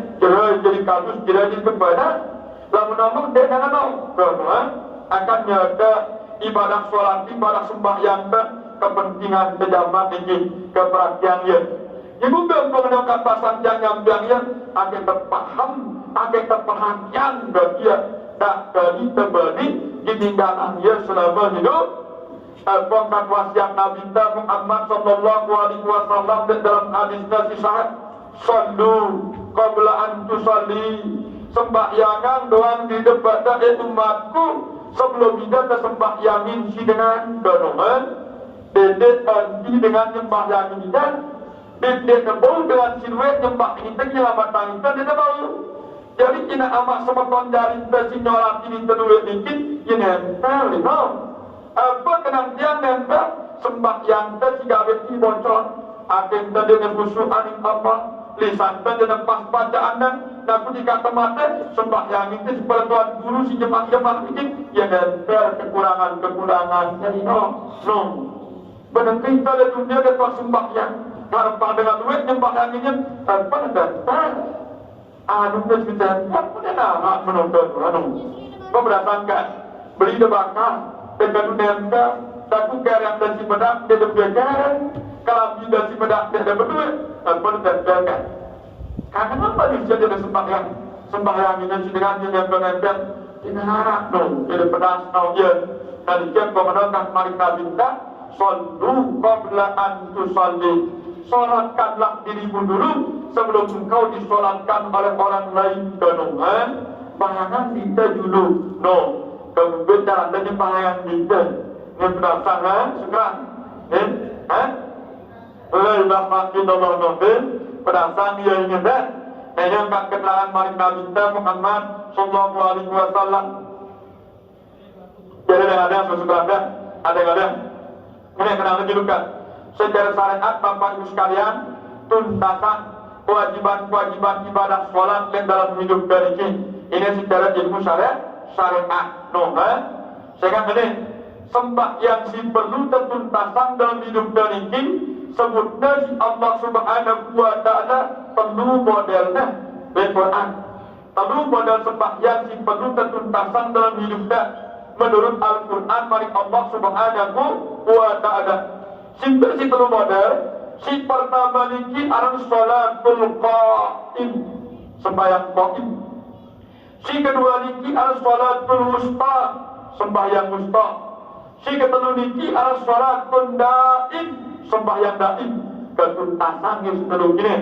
jadi kadus jadi kepada namun dia jangan tahu bahwa akan ada ibadah sholat, ibadah sembahyang dan kepentingan kejaman ini keperhatiannya. Ibu mengenalkan pasang yang akan terpaham, akan terperhatian bagian tak dari terbalik ditinggalan dia selama hidup. Pokok wasiat Nabi Muhammad sallallahu alaihi wasallam dalam hadis nasi sahih, sallu qabla an tusalli, sembahyangan doang di depan dari umatku sebelum kita sembahyangin si dengan dorongan, dedet anti dengan sembahyangin kita, dedet nebau dengan siluet nyembah kita nyelamatan kita dia nebau. Jadi kena amat semeton jari si nyolat ini terduit dikit, ini nempel, apa kenantian nempel sembahyang kita si gawet ini bocor, akhirnya dengan khusyuan apa, lisan kita dengan pas bacaan dan aku dikata mati sembahyang itu seperti Tuhan guru si jemaah-jemaah ini, ya nempel kekurangan-kekurangan. Jadi benar kita di dunia kita sembahyang, tanpa dengan duit sembahyang ini tanpa nempel. Terus kita punya nama menonton berdasarkan beli debakar dengan nempel takut yang dan si pedak dia berjalan kalau tidak si pedak dia ada berdua tanpa nempelkan. Karena apa dia jadi sembahyang ini dengan nempel tidak harap jadi pedas ya dari jam pemenangkan mari kita sallu qabla an tusalli, solatkanlah dirimu dulu sebelum engkau disolatkan oleh orang lain. Kenungan bayangan kita dulu kemudian cara dan bayangan kita yang sudah sangat sekarang lebah makin Allah nobel perasaan dia ingin dan yang keterangan mari Nabi Muhammad sallallahu alaihi wasallam. Jadi ada sesuatu ada ini kenal menunjukkan secara syariat Bapak Ibu sekalian tuntasan kewajiban-kewajiban ibadah sholat yang dalam hidup dari ini secara ilmu syariat. Sehingga ini sembah yang si perlu tertuntasan dalam hidup dari ini sebutnya si Allah Subhanahu wa taala perlu modelnya di Quran. Perlu model sembah yang si perlu tertuntasan dalam hidupnya menurut Al-Quran mari Allah Subhanahu wa taala. Si perlu model si pertama niki arang sholatul qaim, sembahyang qaim. Si kedua niki arang sholatul wusta, sembahyang wusta. Si ketiga niki arang sholatul daim, sembahyang daim. Ketuntasan yang seterusnya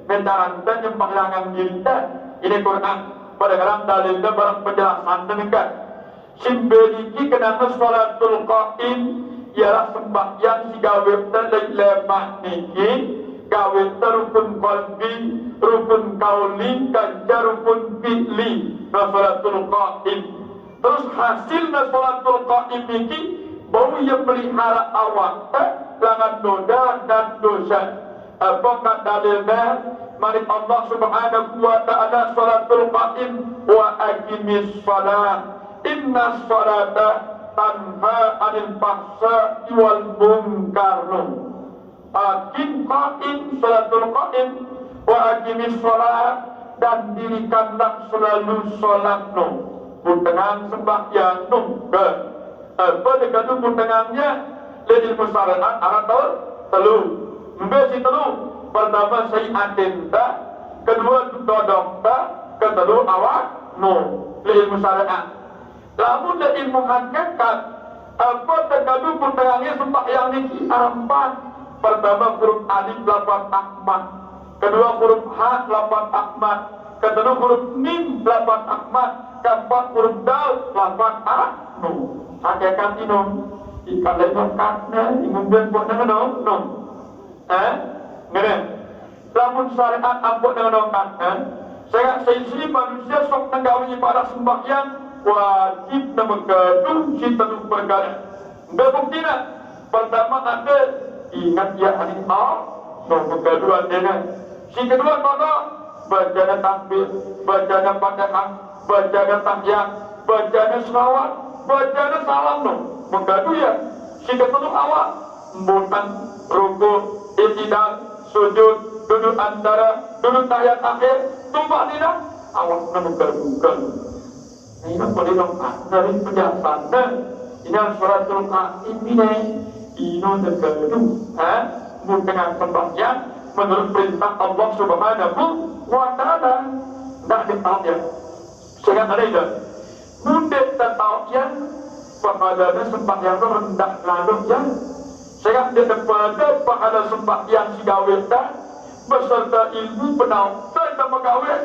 menjalankan sembayangan kita ini Quran pada dalam dalilnya barang penjelasan demikian. Si niki kenapa sholatul qaim ialah sembahyang si gawe terlebih lemah niki gawe terukun qalbi, rukun kauli, ganjar rukun fi'li sholatul qaim. Terus hasil sholatul qaim niki bau yang pelihara awak langan noda dan dosa. Apakah dalilnya mari Allah Subhanahu wa taala sholatul qaim wa aqimis shalah inna sholata tanha anil fahsya wal munkar. Aqim qaim sholatul qaim wa aqimis shalah, dan dirikanlah selalu sholat puntengan sembahyang apa dengan puntengannya lejil musyarakat arah telu mbesi telu pertama sayiat cinta, kedua dodokta, kedua awak lejil musyarakat. Lamun da ilmu hakikat apa terkadu puntengannya sembahyang niki empat. Pertama huruf alif lapan ahmad, kedua huruf ha lapan ahmad, ketelu huruf mim lapan ahmad, keempat huruf dal lapan anu. Hakikat ini ikan lewat katnya, imumben buat dengan nom. Ngene. Lamun syariat ampun dengan katnya, saya seisi manusia sok nenggawi ibadah sembahyang wajib nemegadu si telu perkara. Buktinya pertama ada ingat ya hari keduaan dia. Si kedua mana bacaan takbir, bacaan Fatihah, bacaan tahyat, bacaan selawat, bacaan salam no. Menggadu ya. Si kedua awak mbutan ruku, i'tidal, sujud, duduk antara, duduk tahiyat akhir, tumpah nina awak menggadu-gadu. Nah, ini boleh lengkap dari penjelasannya. Ini suratul Qaim ini negadu, dengan sembahyang menurut perintah Allah Subhanahu wa Ta'ala. Tidak ditanya. Sehingga ada itu. Mudah tertaunya pahala sembahyang itu rendah lalu ya. Sehingga daripada pahala sembahyang si gawita beserta ilmu penau dan pegawai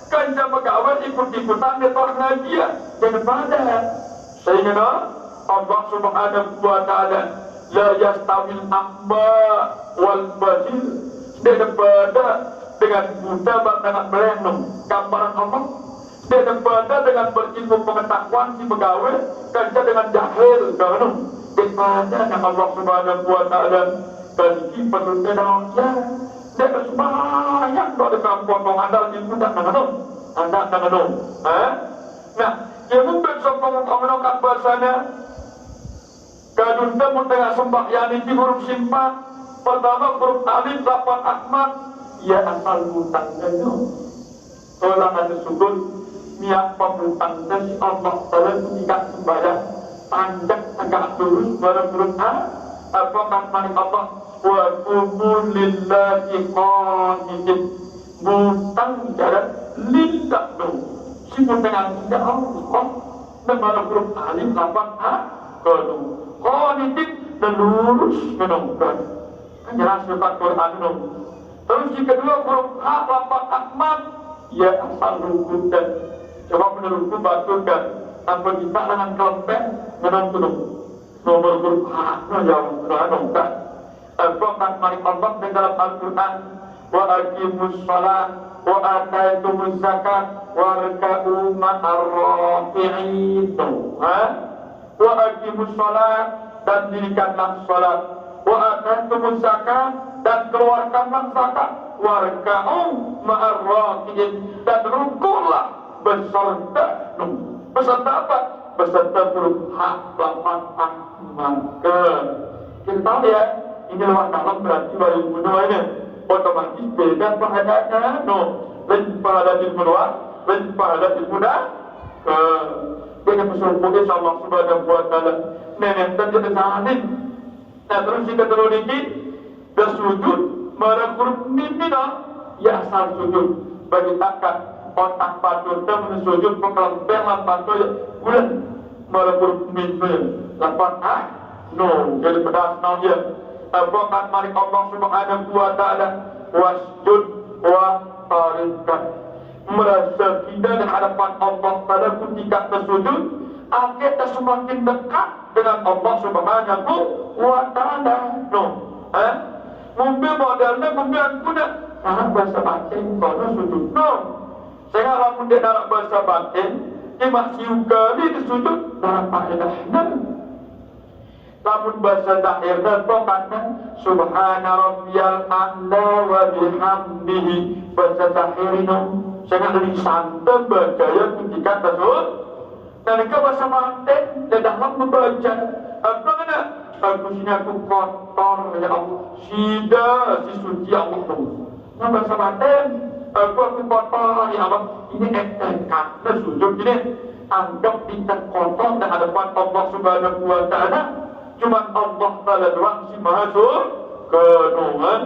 kanca pegawai ikut-ikutan di tolak ngaji daripada sehingga Allah Subhanahu wa Ta'ala la yastawil a'ma wal basir daripada dengan buta dengan merenung gambaran Allah daripada dengan berilmu pengetahuan si pegawai kerja dengan jahil dengan daripada yang Allah Subhanahu wa Ta'ala bagi penuntut dalamnya dia sebanyak kalau potong andal ilmu tak dengan anda dengan nah dia mungkin sokong menongkat bahasanya kadunda pun tengah sembahyang ini huruf simpan pertama huruf alif lapan ahmad ya asal butang daya orang ada sukun niat pembutang dari Allah dalam ketika sembahyang panjang agak lurus barang huruf a apakah mani Allah wa kumu lillahi qanidin butang jarak lillah si butang tidak Allah dan barang huruf alif lapan a kedua qanidin dan lurus menongkan kan jelas dekat Quran dong. Terus yang kedua huruf ha lapan ahmad ya asal rukun dan coba menurutku batukan tanpa kita dengan kelempeng menonton nomor huruf ha yang menongkan Al-Quran mari Allah di dalam Al-Quran wa aqimus shalah wa ataitumuz zakat warka'u ma'ar rafi'in wa aqimus shalah dan dirikanlah salat wa atantumuz zakat dan keluarkanlah zakat warka'u ma'ar rafi'in dan rukulah beserta apa? Beserta huruf ha lapan maka kita lihat ini lewat dalam berarti baru menua ini otomatis beda pahadanya lain pahadat ilmuwa lain pahadat ilmuda dengan bersyukur Allah Subhanahu wa Ta'ala nenek dan jadi zalim. Nah terus kita terus ini bersujud merangkul mimina ya asal sujud bagi takkan otak patut dan bersujud pengelempeng patut bulan merangkul mimina lapan jadi pedas ya apakah mari Allah Subhanahu wa Ta'ala wasjud wa tarikat merasa kita di hadapan Allah pada ketika tersujud kita semakin dekat dengan Allah Subhanahu wa Ta'ala mungkin modelnya mungkin kuda bahasa batin kalau sujud saya lamun dia dalam bahasa batin dia masih kali disujud dalam faedahnya lamun bahasa zahir dan pokoknya subhana rabbiyal a'la wa bihamdihi bahasa zahir ini saya dari santai berjaya ketika tersebut dan mereka bahasa mantek dan dalam membaca apa kena aku sini aku kotor ya Allah sida si suci Allah nah bahasa mantek aku kotor ya Allah ini etekan dan sujud ini anggap kita kotor dan hadapan Allah Subhanahu wa Ta'ala cuma Allah Ta'ala doang si maha kedungan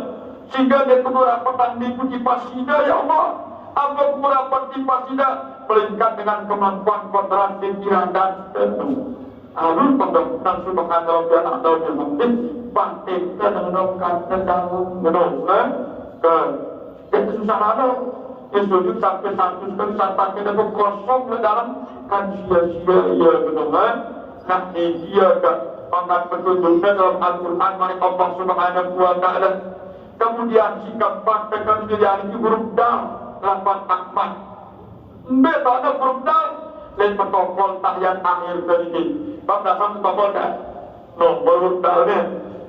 sehingga dia kemudian petang dipuji pasida ya Allah apa kurapan tipas tidak melingkat dengan kemampuan kontras pikiran dan tentu. Alun pembangunan subhanallah dan atau berhubung bangkit dan menongkan tentang menongkan ke susah lalu sujud sampai 100 kali sampai kita kosong ke dalam kan sia-sia ya benar. Nah ini dia kan pangkat petunjuknya dalam Al-Quran mari Allah Subhanahu wa Ta'ala. Kemudian sikap partai kami jadi ini huruf dal lapan akmat. Mbak ada huruf dal lain protokol tahiyat akhir tadi ini. Bab dasar protokol kan? No huruf dalnya.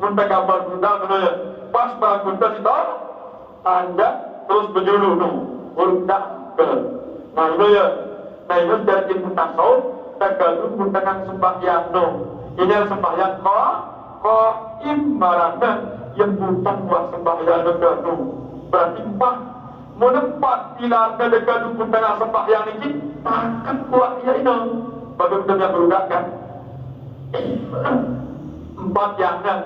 Muntah gambar huruf dal benar. Pas bangun tadi tahu anda terus berjulu no huruf dal. Nah itu ya. Nah itu dari ilmu tasawuf tergantung dengan sembahyang no. Ini adalah sembahyang qaim marana yang bukan buat sembahyang tergantung. Berarti menempat pilar tergantung dengan sembahyang ini takkan kuat dia ini. Bagaimana dia berudakan? Empat yang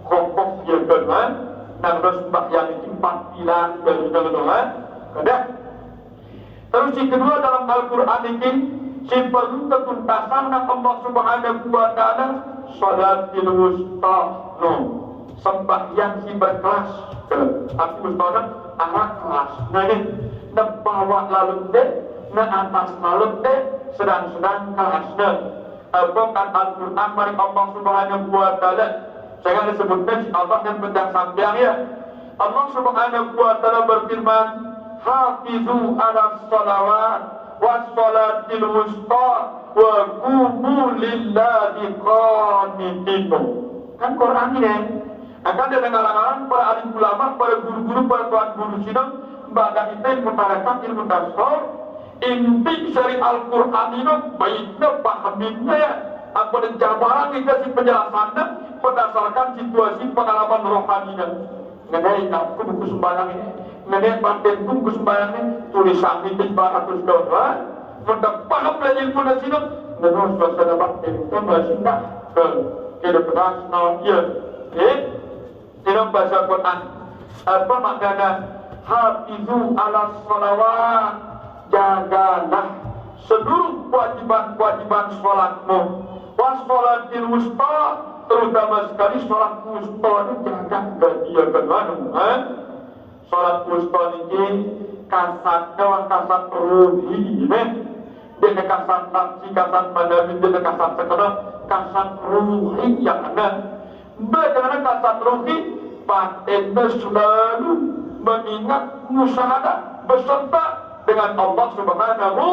kokoh dia dengan dan sembahyang ini empat pilar dari dengan ada. Terus yang kedua dalam Al-Quran ini si perlu ketuntasan Allah Subhanahu wa Ta'ala salatil wusta no sembahyang si berkelas arti wusta arah kelas nah ini bawah lalu deh na atas lalu deh sedang-sedang kelasnya bukan Al-Quran mari Allah Subhanahu wa Ta'ala jangan disebutkan Allah dan pedang sampiang ya Allah Subhanahu wa Ta'ala berfirman hafizu ala salawat wassalatil wusta wa qumu lillahi qanitin. Kan Quran ini akan ada kalangan para alim ulama, para guru-guru, para tuan guru sidang baga kita ilmu tarekat, ilmu tasawuf inti dari Al-Quran ini baiknya pahaminnya apa dan jabaran kita si penjelasannya berdasarkan situasi pengalaman rohaninya. Mengenai aku buku sembarang ini mengenai paten buku sembarang ini tulisan ini 400 dolar mudah paham lagi ilmu dan sidang dan suasana paten itu masih tidak ke kedepan ya tidak baca Quran apa maknanya hafizu ala sholawat jagalah seluruh kewajiban-kewajiban sholatmu wassalatil wusta terutama sekali sholat wusta ini jaga dia bagaimana sholat wusta ini kasat ruhi dia kasat nafsi kasat manawi dia kasat sekarang kasat ruhi yang ada bagaimana kasat ruhi patennya selalu mengingat musyahadah beserta dengan Allah Subhanahu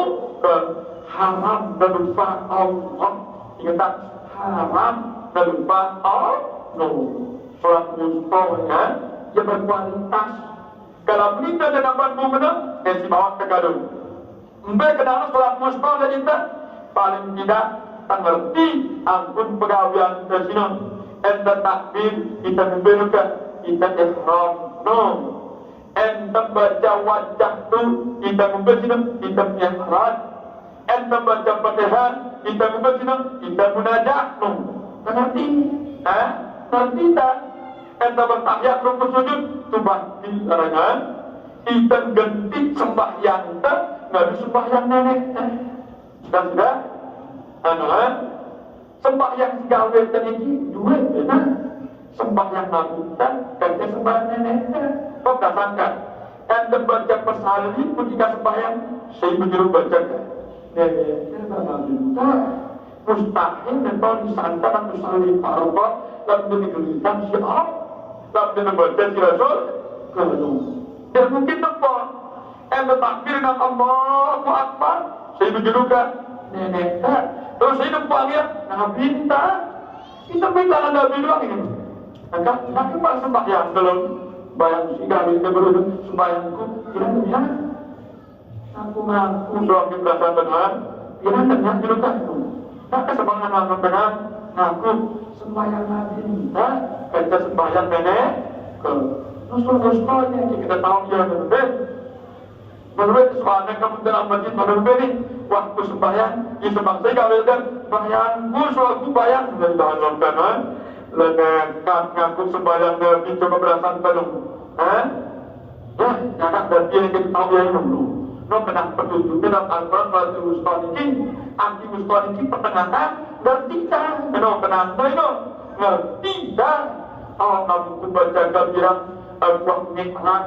haram dan lupa Allah ingat haram dan lupa Allah sholat wusta yang berkualitas kalau kita dengan mampu benar si bawah tergadung mbak kenal sholat wusta dan kita paling tidak tak ngerti ampun pegawaian tersinon enta takbir kita memberukan kita ihram enta baca wajah tu kita membersihkan kita ihram enta baca Fatihah kita membersihkan kita munajat tak ngerti ngerti tak enta bertahiyat rukun sujud tu batil larangan kita gentik sembahyang tak ngadu sembahyang nenek dan sudah sembahyang gawe tadi duit benar sembahyang nabutan dan sembahyang nenek kau tak sangka enta baca persali pun jika sembahyang saya menyuruh bacakan nenek nabutan mustahil mentol disangka dan persali parubah lalu diberikan siap lalu dibaca si Rasul dan mungkin tempat enta takbir dengan Allahu Akbar saya menjurukan nenek terus saya nampak dia Nabi tak kita minta Nabi doang ini Nabi pak sembahyang dalam bayang si kami kita beruduk sembahyangku kira-kira aku ngaku doang di belakang benar kira-kira jurukan itu tak kesebangan aku benar ngaku sembahyang Nabi tak kita sembahyang nenek Rasul-Rasul yang kita tahu dia menurut soalnya kamu dalam masjid menurut ini waktu sembahyang di sembang saya kalau dan sembahyangku soalku bayang dari dalam kanan lenekan ngaku sembahyang Nabi coba berasan penuh ya jangan berarti yang kita tahu yang dulu kenapa petunjuknya dalam Al-Quran berarti mustahiki anti mustahiki pertengahan berarti tak kenapa ngerti tak Allah Nabi baca bilang buah nikmat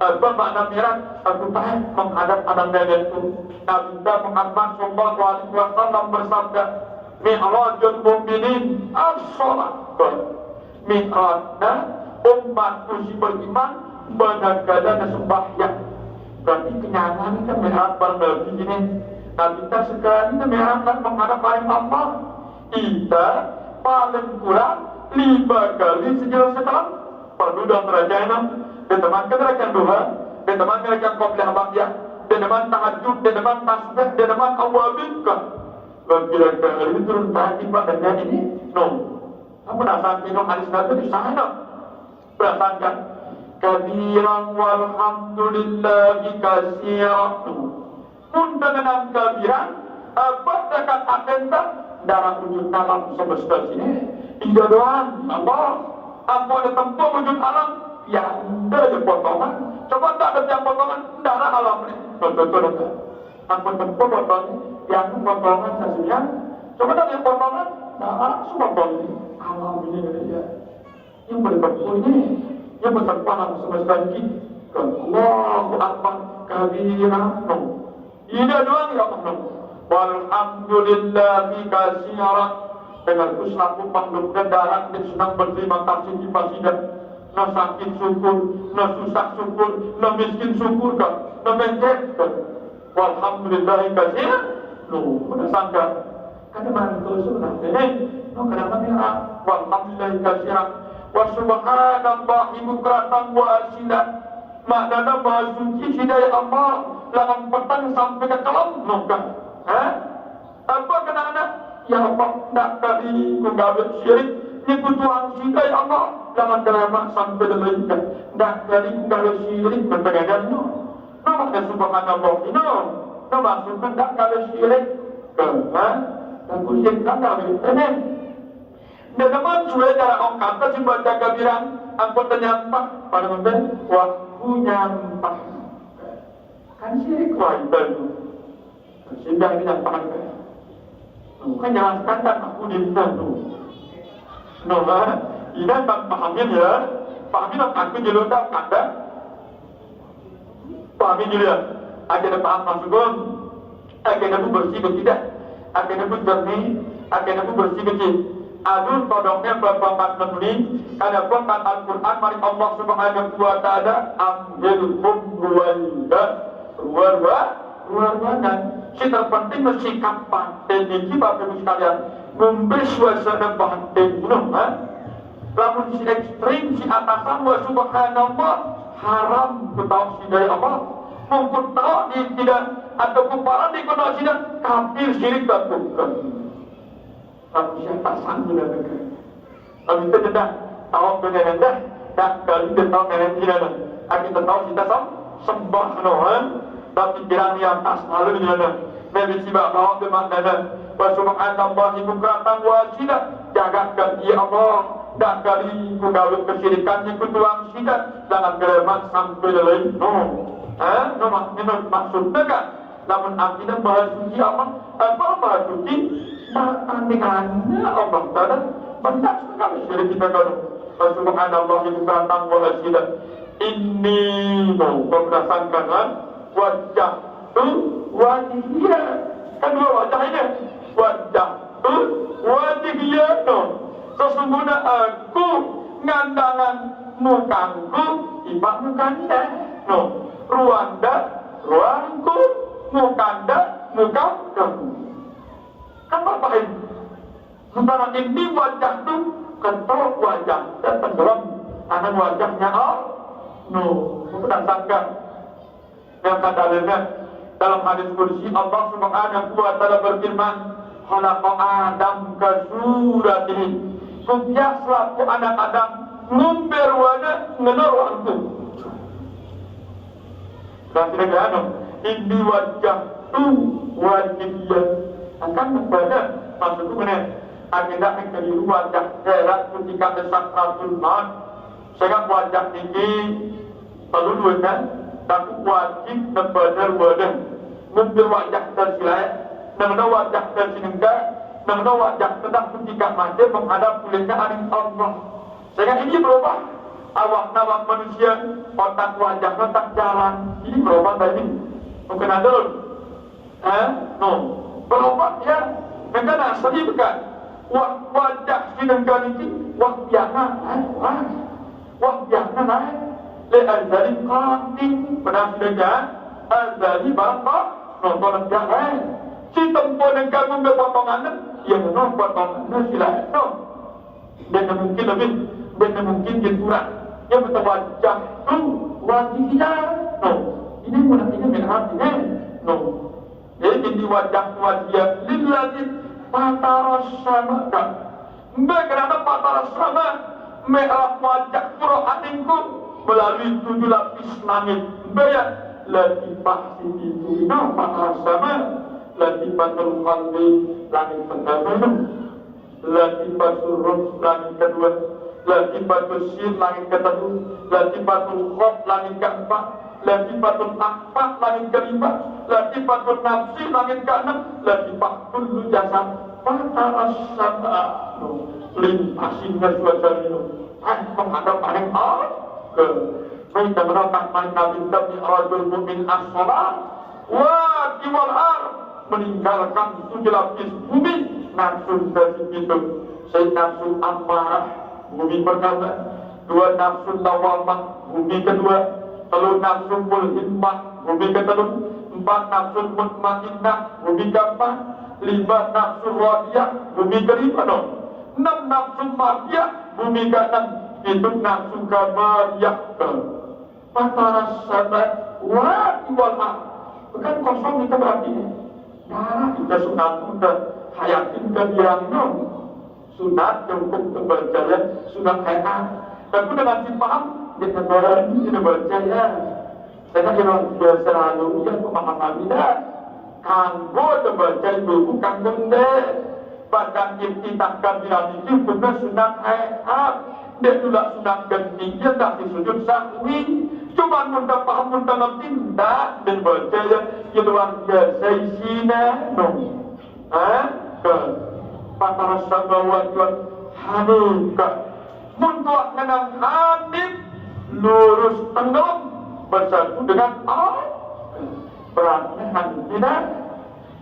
Apa makna mi'raj? Aku tahu menghadap anak nenekku. Nabi Muhammad sallallahu alaihi wasallam bersabda, mi'rajul mu'minin as-shalah. Mi'rajna umatku si beriman menegakkan sembahyang. Berarti kenyataan kita mi'raj bareng ini. Nabi kita sekali kita mi'raj menghadap Allah. Kita paling kurang 5 kali sejauh setahun. Perlu dalam derajat Deteman kenerakan duha, deteman kenerakan qobliyah baqiyah, deteman tahajud, deteman tasbih, deteman awabikah. Kira-kira ini turun tadi pada ini, no. Apa dasar minum hadis Nabi di sana? Berdasarkan kabiran walhamdulillahi katsiran. Pun dengan kabiran, apa dekat atenta darah wujud alam semesta sini. Tidak doang, apa ada tempat wujud alam yang ada potongan. Coba tak ada yang potongan darah alam ni. Betul-betul tak. Apa tempat potongan yang potongan sahaja. Coba tak ada potongan darah semua potongan alam ini dia. Yang berbentuk ini, yang bertempat semesta ini. Allahu Akbar kabiran. Ini doang ya Allah. Walhamdulillahi katsiran. Dengan kusnaku makhluk kendaraan yang senang berterima kasih di pasidah. Na sakit syukur, na susah syukur, na miskin syukur kan, na mencet kan. Walhamdulillahi katsiran. Mana sangka? Kada mantul sunah ini. Kenapa merah? Walhamdulillahi katsiran. Wa subhanallahi bukratan wa asila. Maknanya maha suci sidai Allah. Langan petang sampai ke kalam. Kan? Apa kenapa? Ya Allah, nak kali ku gabet syirik. Ni ku tuang sidai Allah. Jangan kelama sampai demikian. Nak kali ku gabet syirik berpegangan no. Nama ke subhanallah no. Nama maksudnya nak kali syirik. Dan ku syirik nak kali ini. Dan teman sudah cara orang kata si baca kabiran. Aku ternyampak pada membeli. Wah, ku nyampak. Kan syirik wajib. Sehingga ini nyampak. Kan jangan standar aku di sana tu. No, ini tak pahamin ya. Pahamin aku jelas tak kata. Pahamin juga. Akan paham maksudnya. Akan aku bersih ke tidak. Akan aku jernih. Akan aku bersih kecil. Adun todongnya berpampat menuni. Ada pempat Al-Quran. Mari Allah subhanahu wa ta'ala. Ambilkum ruar-ruaran. Si terpenting bersikap pantai ini Bapak Ibu sekalian. Memberi suasana pantai gunung. Lamun si ekstrim, si atasan wa subhanallah haram ketahu si dari Allah. Mungkin tahu di tidak atau kumparan di kena tidak kafir syirik lakukan. Tapi si atasan sudah dekat. Tapi kita tidak tahu dengan anda. Tak kali kita tahu dengan tidak. Kita tahu kita sembah nohan. Tapi kirang yang tak selalu menjana. Nabi sibak bawa ke maknana. Wa subhanallahi bukratan wa asila. Jagakan ya Allah. Dan kali ku gawat kesyirikannya ku tuang sidat. Jangan gelemat sampai lain. No maksudnya kan. Namun akhirnya bahas suci apa? Apa bahas suci? Tandingannya Allah Ta'ala. Banyak sekali syirik kita kalau. Wa subhanallahi bukratan wa asila. Ini berdasarkan wajah tu wajihnya. Kedua wajah ini. Wajah tu wajihnya no. Sesungguhnya aku ngandangan mukaku ibak mukanda no. Ruangku mukanda mukaku. Kan apa ini? Sementara ini wajah tu ketok wajah dan tenggelam anak wajahnya no. Berdasarkan yang kadalnya dalam hadis kursi Allah subhanahu wa ta'ala berfirman khalaqa Adam ka suratihi. Setiap selaku anak Adam ngumber wana ngenor waktu. Dan tidak ada ini wajah tu wajibnya akan kepada maksudku benar. Agenda keliru wajah herat ketika desakratul maut. Sehingga wajah ini perlu duitkan. Tapi wajib kepada wadah. Mungkin wajah tersilai. Namanya wajah tersinengkar. Namanya wajah sedang ketika mati menghadap kulitnya aning Allah. Sehingga ini berubah. awak manusia, otak wajah otak jalan. Ini berobat tadi. Mungkin ada no. Berobat ya. Mereka asli bukan. Wajah sedangkan ini wajahnya naik. Le'adzali qatim. Pernah sedangkan adzali bapak nonton jalan. Si tempoh dan kamu berpotongan yang no potongan sila no. Dan mungkin lebih, dan mungkin kurang. Yang berwajah tu wajibnya no. Ini menartikan berarti no. Jadi wajah wajah lillahi pataras sama kan. Kenapa pataras sama? Merah wajah Qur'aninku melalui 7 lapis langit. Bayar latifah itu no pataras sama. Latifatul qalbi langit pertama. Latifatul ruh langit kedua. Latifatul syin langit ketiga. Latifatul khaf langit keempat. Latifatul akfat langit kelima. Latifatul nafsi langit keenam. Latifatul jasad pataras sama. Limpasinya suasana itu menghadap paling ke mereka menerangkan paling nabi Nabi Rajul Mu'min As-Salat wa kiwal ar meninggalkan 7 lapis bumi nafsu dari itu saya nafsu amarah bumi pertama 2 nafsu lawamah bumi kedua 3 nafsu mulhimmah bumi ketiga 4 nafsu mutmainnah bumi keempat 5 nafsu radiyah bumi kelima 6 nafsu mafiyah bumi ke-6 itu nafsu kamariyah ke pataras sabat wa iwal ar bukan kosong itu berarti darah kita sunat untuk hayatin kebirangan sunat cukup terpercaya sunat hayat tapi dengan si paham kita berarti tidak percaya karena kita selalu ya pemahaman tidak kanggo terpercaya bukan benda bahkan iftitah kabiran itu benar sunat hayat dia tidak sunat genting dia tak disujud sahwi cuma mudah paham mudah ngerti tak dan percaya itu warga saisina no ke pataras sabawat hanika muntuak dengan hanif lurus tenggelam bersatu dengan Allah beratnya hanif tidak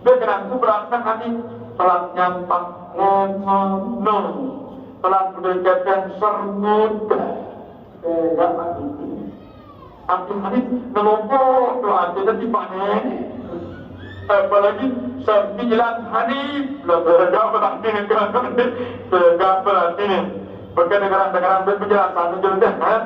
bergerakku beratnya hanif telah nyampak ngomong telah berdekatan sermut tidak hanif hanif ngelompok doa tidak dipanen apalagi sembilan hanif beragam berarti bukan negara-negara berpenjelasan menjelaskan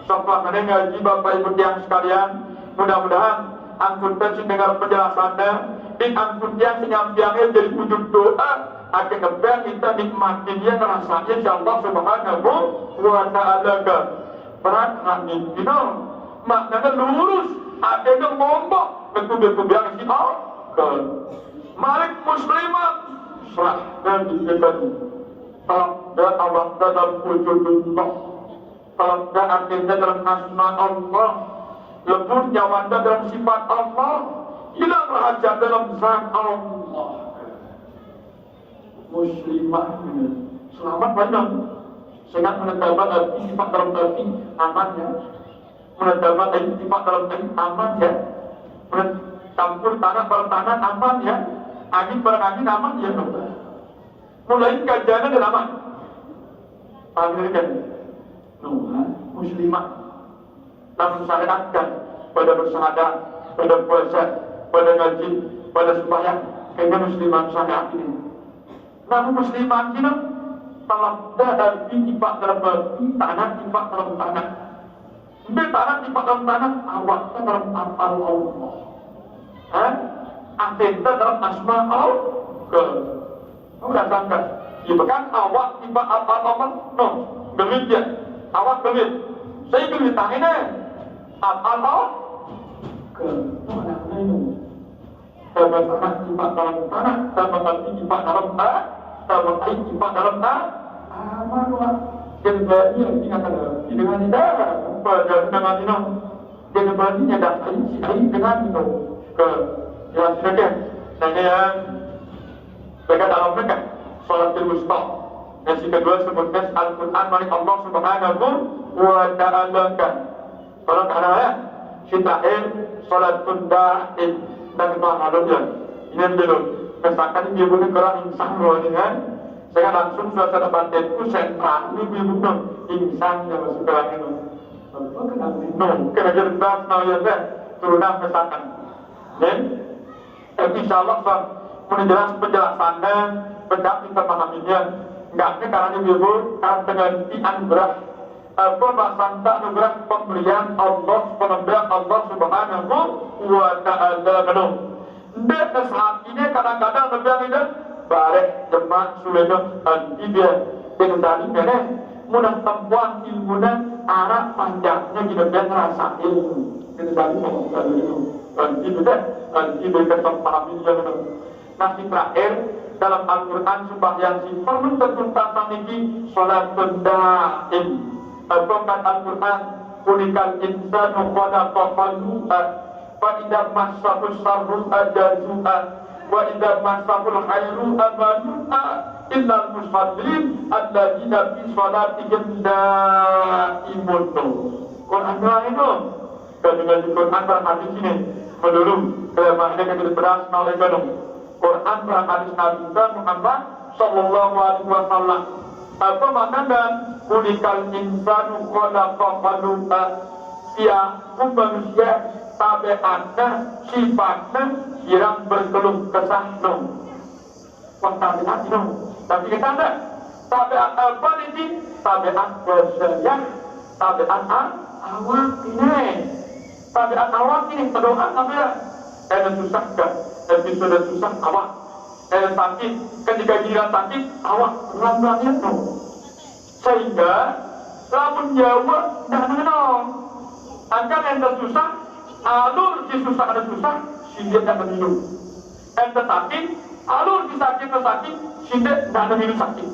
setelah mendengar Bapak Ibu yang sekalian mudah-mudahan angkut dengar penjelasannya dan angkut yang senyam-nyamnya jadi wujud doa akan ngebang kita nikmati dia ngerasanya insyaallah subhanahu wa ta'ala berat hanif maknanya lurus ada yang ngomong ketubik-tubik si Malik muslimat serahkan dikatakan talabda Allah dalam wujudullah talabda artinya dalam asma Allah lebur nyawanda dalam sifat Allah hilang rahasia dalam zat Allah muslimah selamat banyak sangat menetapkan arti sifat dalam arti amannya menetapkan arti sifat dalam arti aman ya campur tanah bertanah aman ya angin berangin aman ya mulai kajiannya dan aman panggilkan muslimah namun syariatkan pada bersyahadat pada puasa pada ngaji pada sembahyang kayaknya muslimah syariat ini namun muslimah ini talabda dan tipak dalam tanah tipak dalam tanah tanah tipak dalam tanah awaknya dalam apal Allah akhirnya dalam asma Allah udah sangka ya bukan awak tiba apa no gelit ya awak gelit saya gelit tangannya apa Allah mana ini sama tanah tiba dalam tanah sama kaki tiba dalam tanah sama air tiba dalam tanah aman lah jadi berarti ingatkan dengan tidak pada dengan ini jadi berarti ada air dengan itu ke jelas saja nanya yang mereka dalam mereka sholat wusta Yang kedua sebutkan Al-Quran dari Allah Subhanahu wa Ta'ala kan. Kalau kata ya, syita'in salatun da'in dan kita halutnya. Ini dulu. Misalkan dia boleh kerana insan dengan saya langsung suasana batinku sentral ini dia bukan insan yang masuk ke langit. Apa kenapa no? Kena jelas nauyanya turunan misalkan. Dan insyaAllah menjelas penjelasannya benar kita memahaminya. Enggaknya karena ibu karena dengan anugerah apa bahasa anugerah pemberian Allah Subhanahu wa Ta'ala penuh. Dan saat ini kadang-kadang lebih ini barek jemaah sulena anti dia dengan tadi mana mudah tempuan ilmunya arah panjangnya kita biar rasa ilmu dengan tadi mau itu anti juga anti berkesempatan pahami dia benar. Nasi terakhir dalam Al-Quran sembahyang simpel menentukan ini salatun da'im. Al-Quran Al-Quran kulikal insanu khalaqahu fa idza massahu syarru ajazua wa idza massahu khairu amanua illa al-musallin alladzina fi salatihim da'imun. Quran itu dengan Quran berarti sini menurut kelemahannya kita beras malaikat Quran berhadis Nabi Muhammad sallallahu alaihi wasallam. Apa maknanya? Kulikal insanu khalaqahu ya manusia tabiatnya sifatnya kirang berkeluh kesah tabiat tapi kita enggak tabiat apa ini? Tabiat bersayang tabiat awak ini tabiat awak ini berdoa tabiat susah kan episode susah awak sakit ketika giliran sakit awak pelan-pelan itu sehingga lamun jawab dah mengenal akan yang susah alur si susah ada susah si dia tak minum yang sakit alur si sakit si dia tak ada minum sakit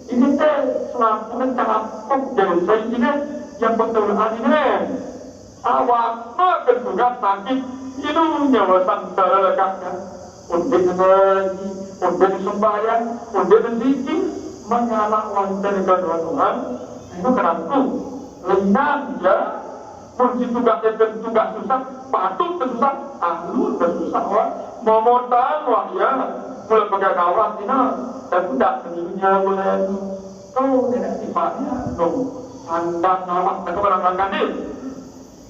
ini teh selalu cakap jadi saya ini yang betul ini awak bertugas sakit itu nyawa santara lekatkan untuk mengaji, untuk sembahyang, untuk berzikir mengalah wancan kepada Tuhan itu kenapa? Lenang ya mesti tugas susah patut susah alur susah wah momotang wah ya mulai pegang awak ini tapi tidak sendirinya boleh kau tidak sifatnya pandang awak atau orang-orang ini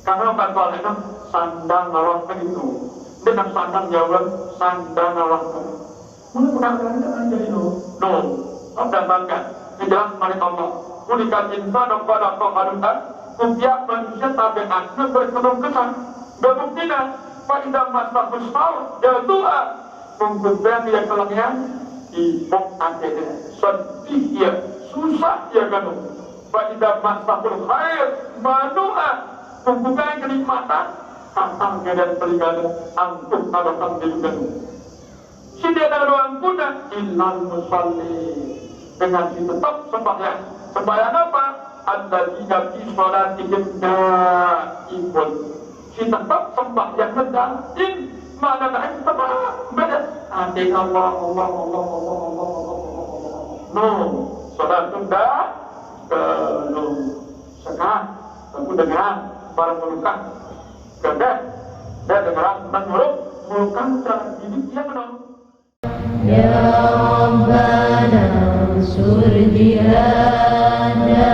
karena apa itu sandang awak itu dengan sandang jawab sandang awak mudah-mudahan tidak jadi berdasarkan menjelas oleh Allah kulikan insan pada kehadusan setiap manusia tabiatnya berkeluh kesah berbuktinya pada masa besar jatuh menggunakan yang kelangnya ibuk akhirnya sedih ya susah ya kan pada masa khair manu'a membuka kenikmatan tantangnya dan peringatan angkuh alasan dilukan tidak ada doang kuda illal musalli dengan si tetap sembahyang apa? Alladzina fi salatihim da'imun si tetap sembahyang daim mana daim sama beda adik Allah salatun sekarang aku dengar para pelukan gagah dan dengar menurut bukan cara hidup yang benar. Ya Rabbana ansur jihadana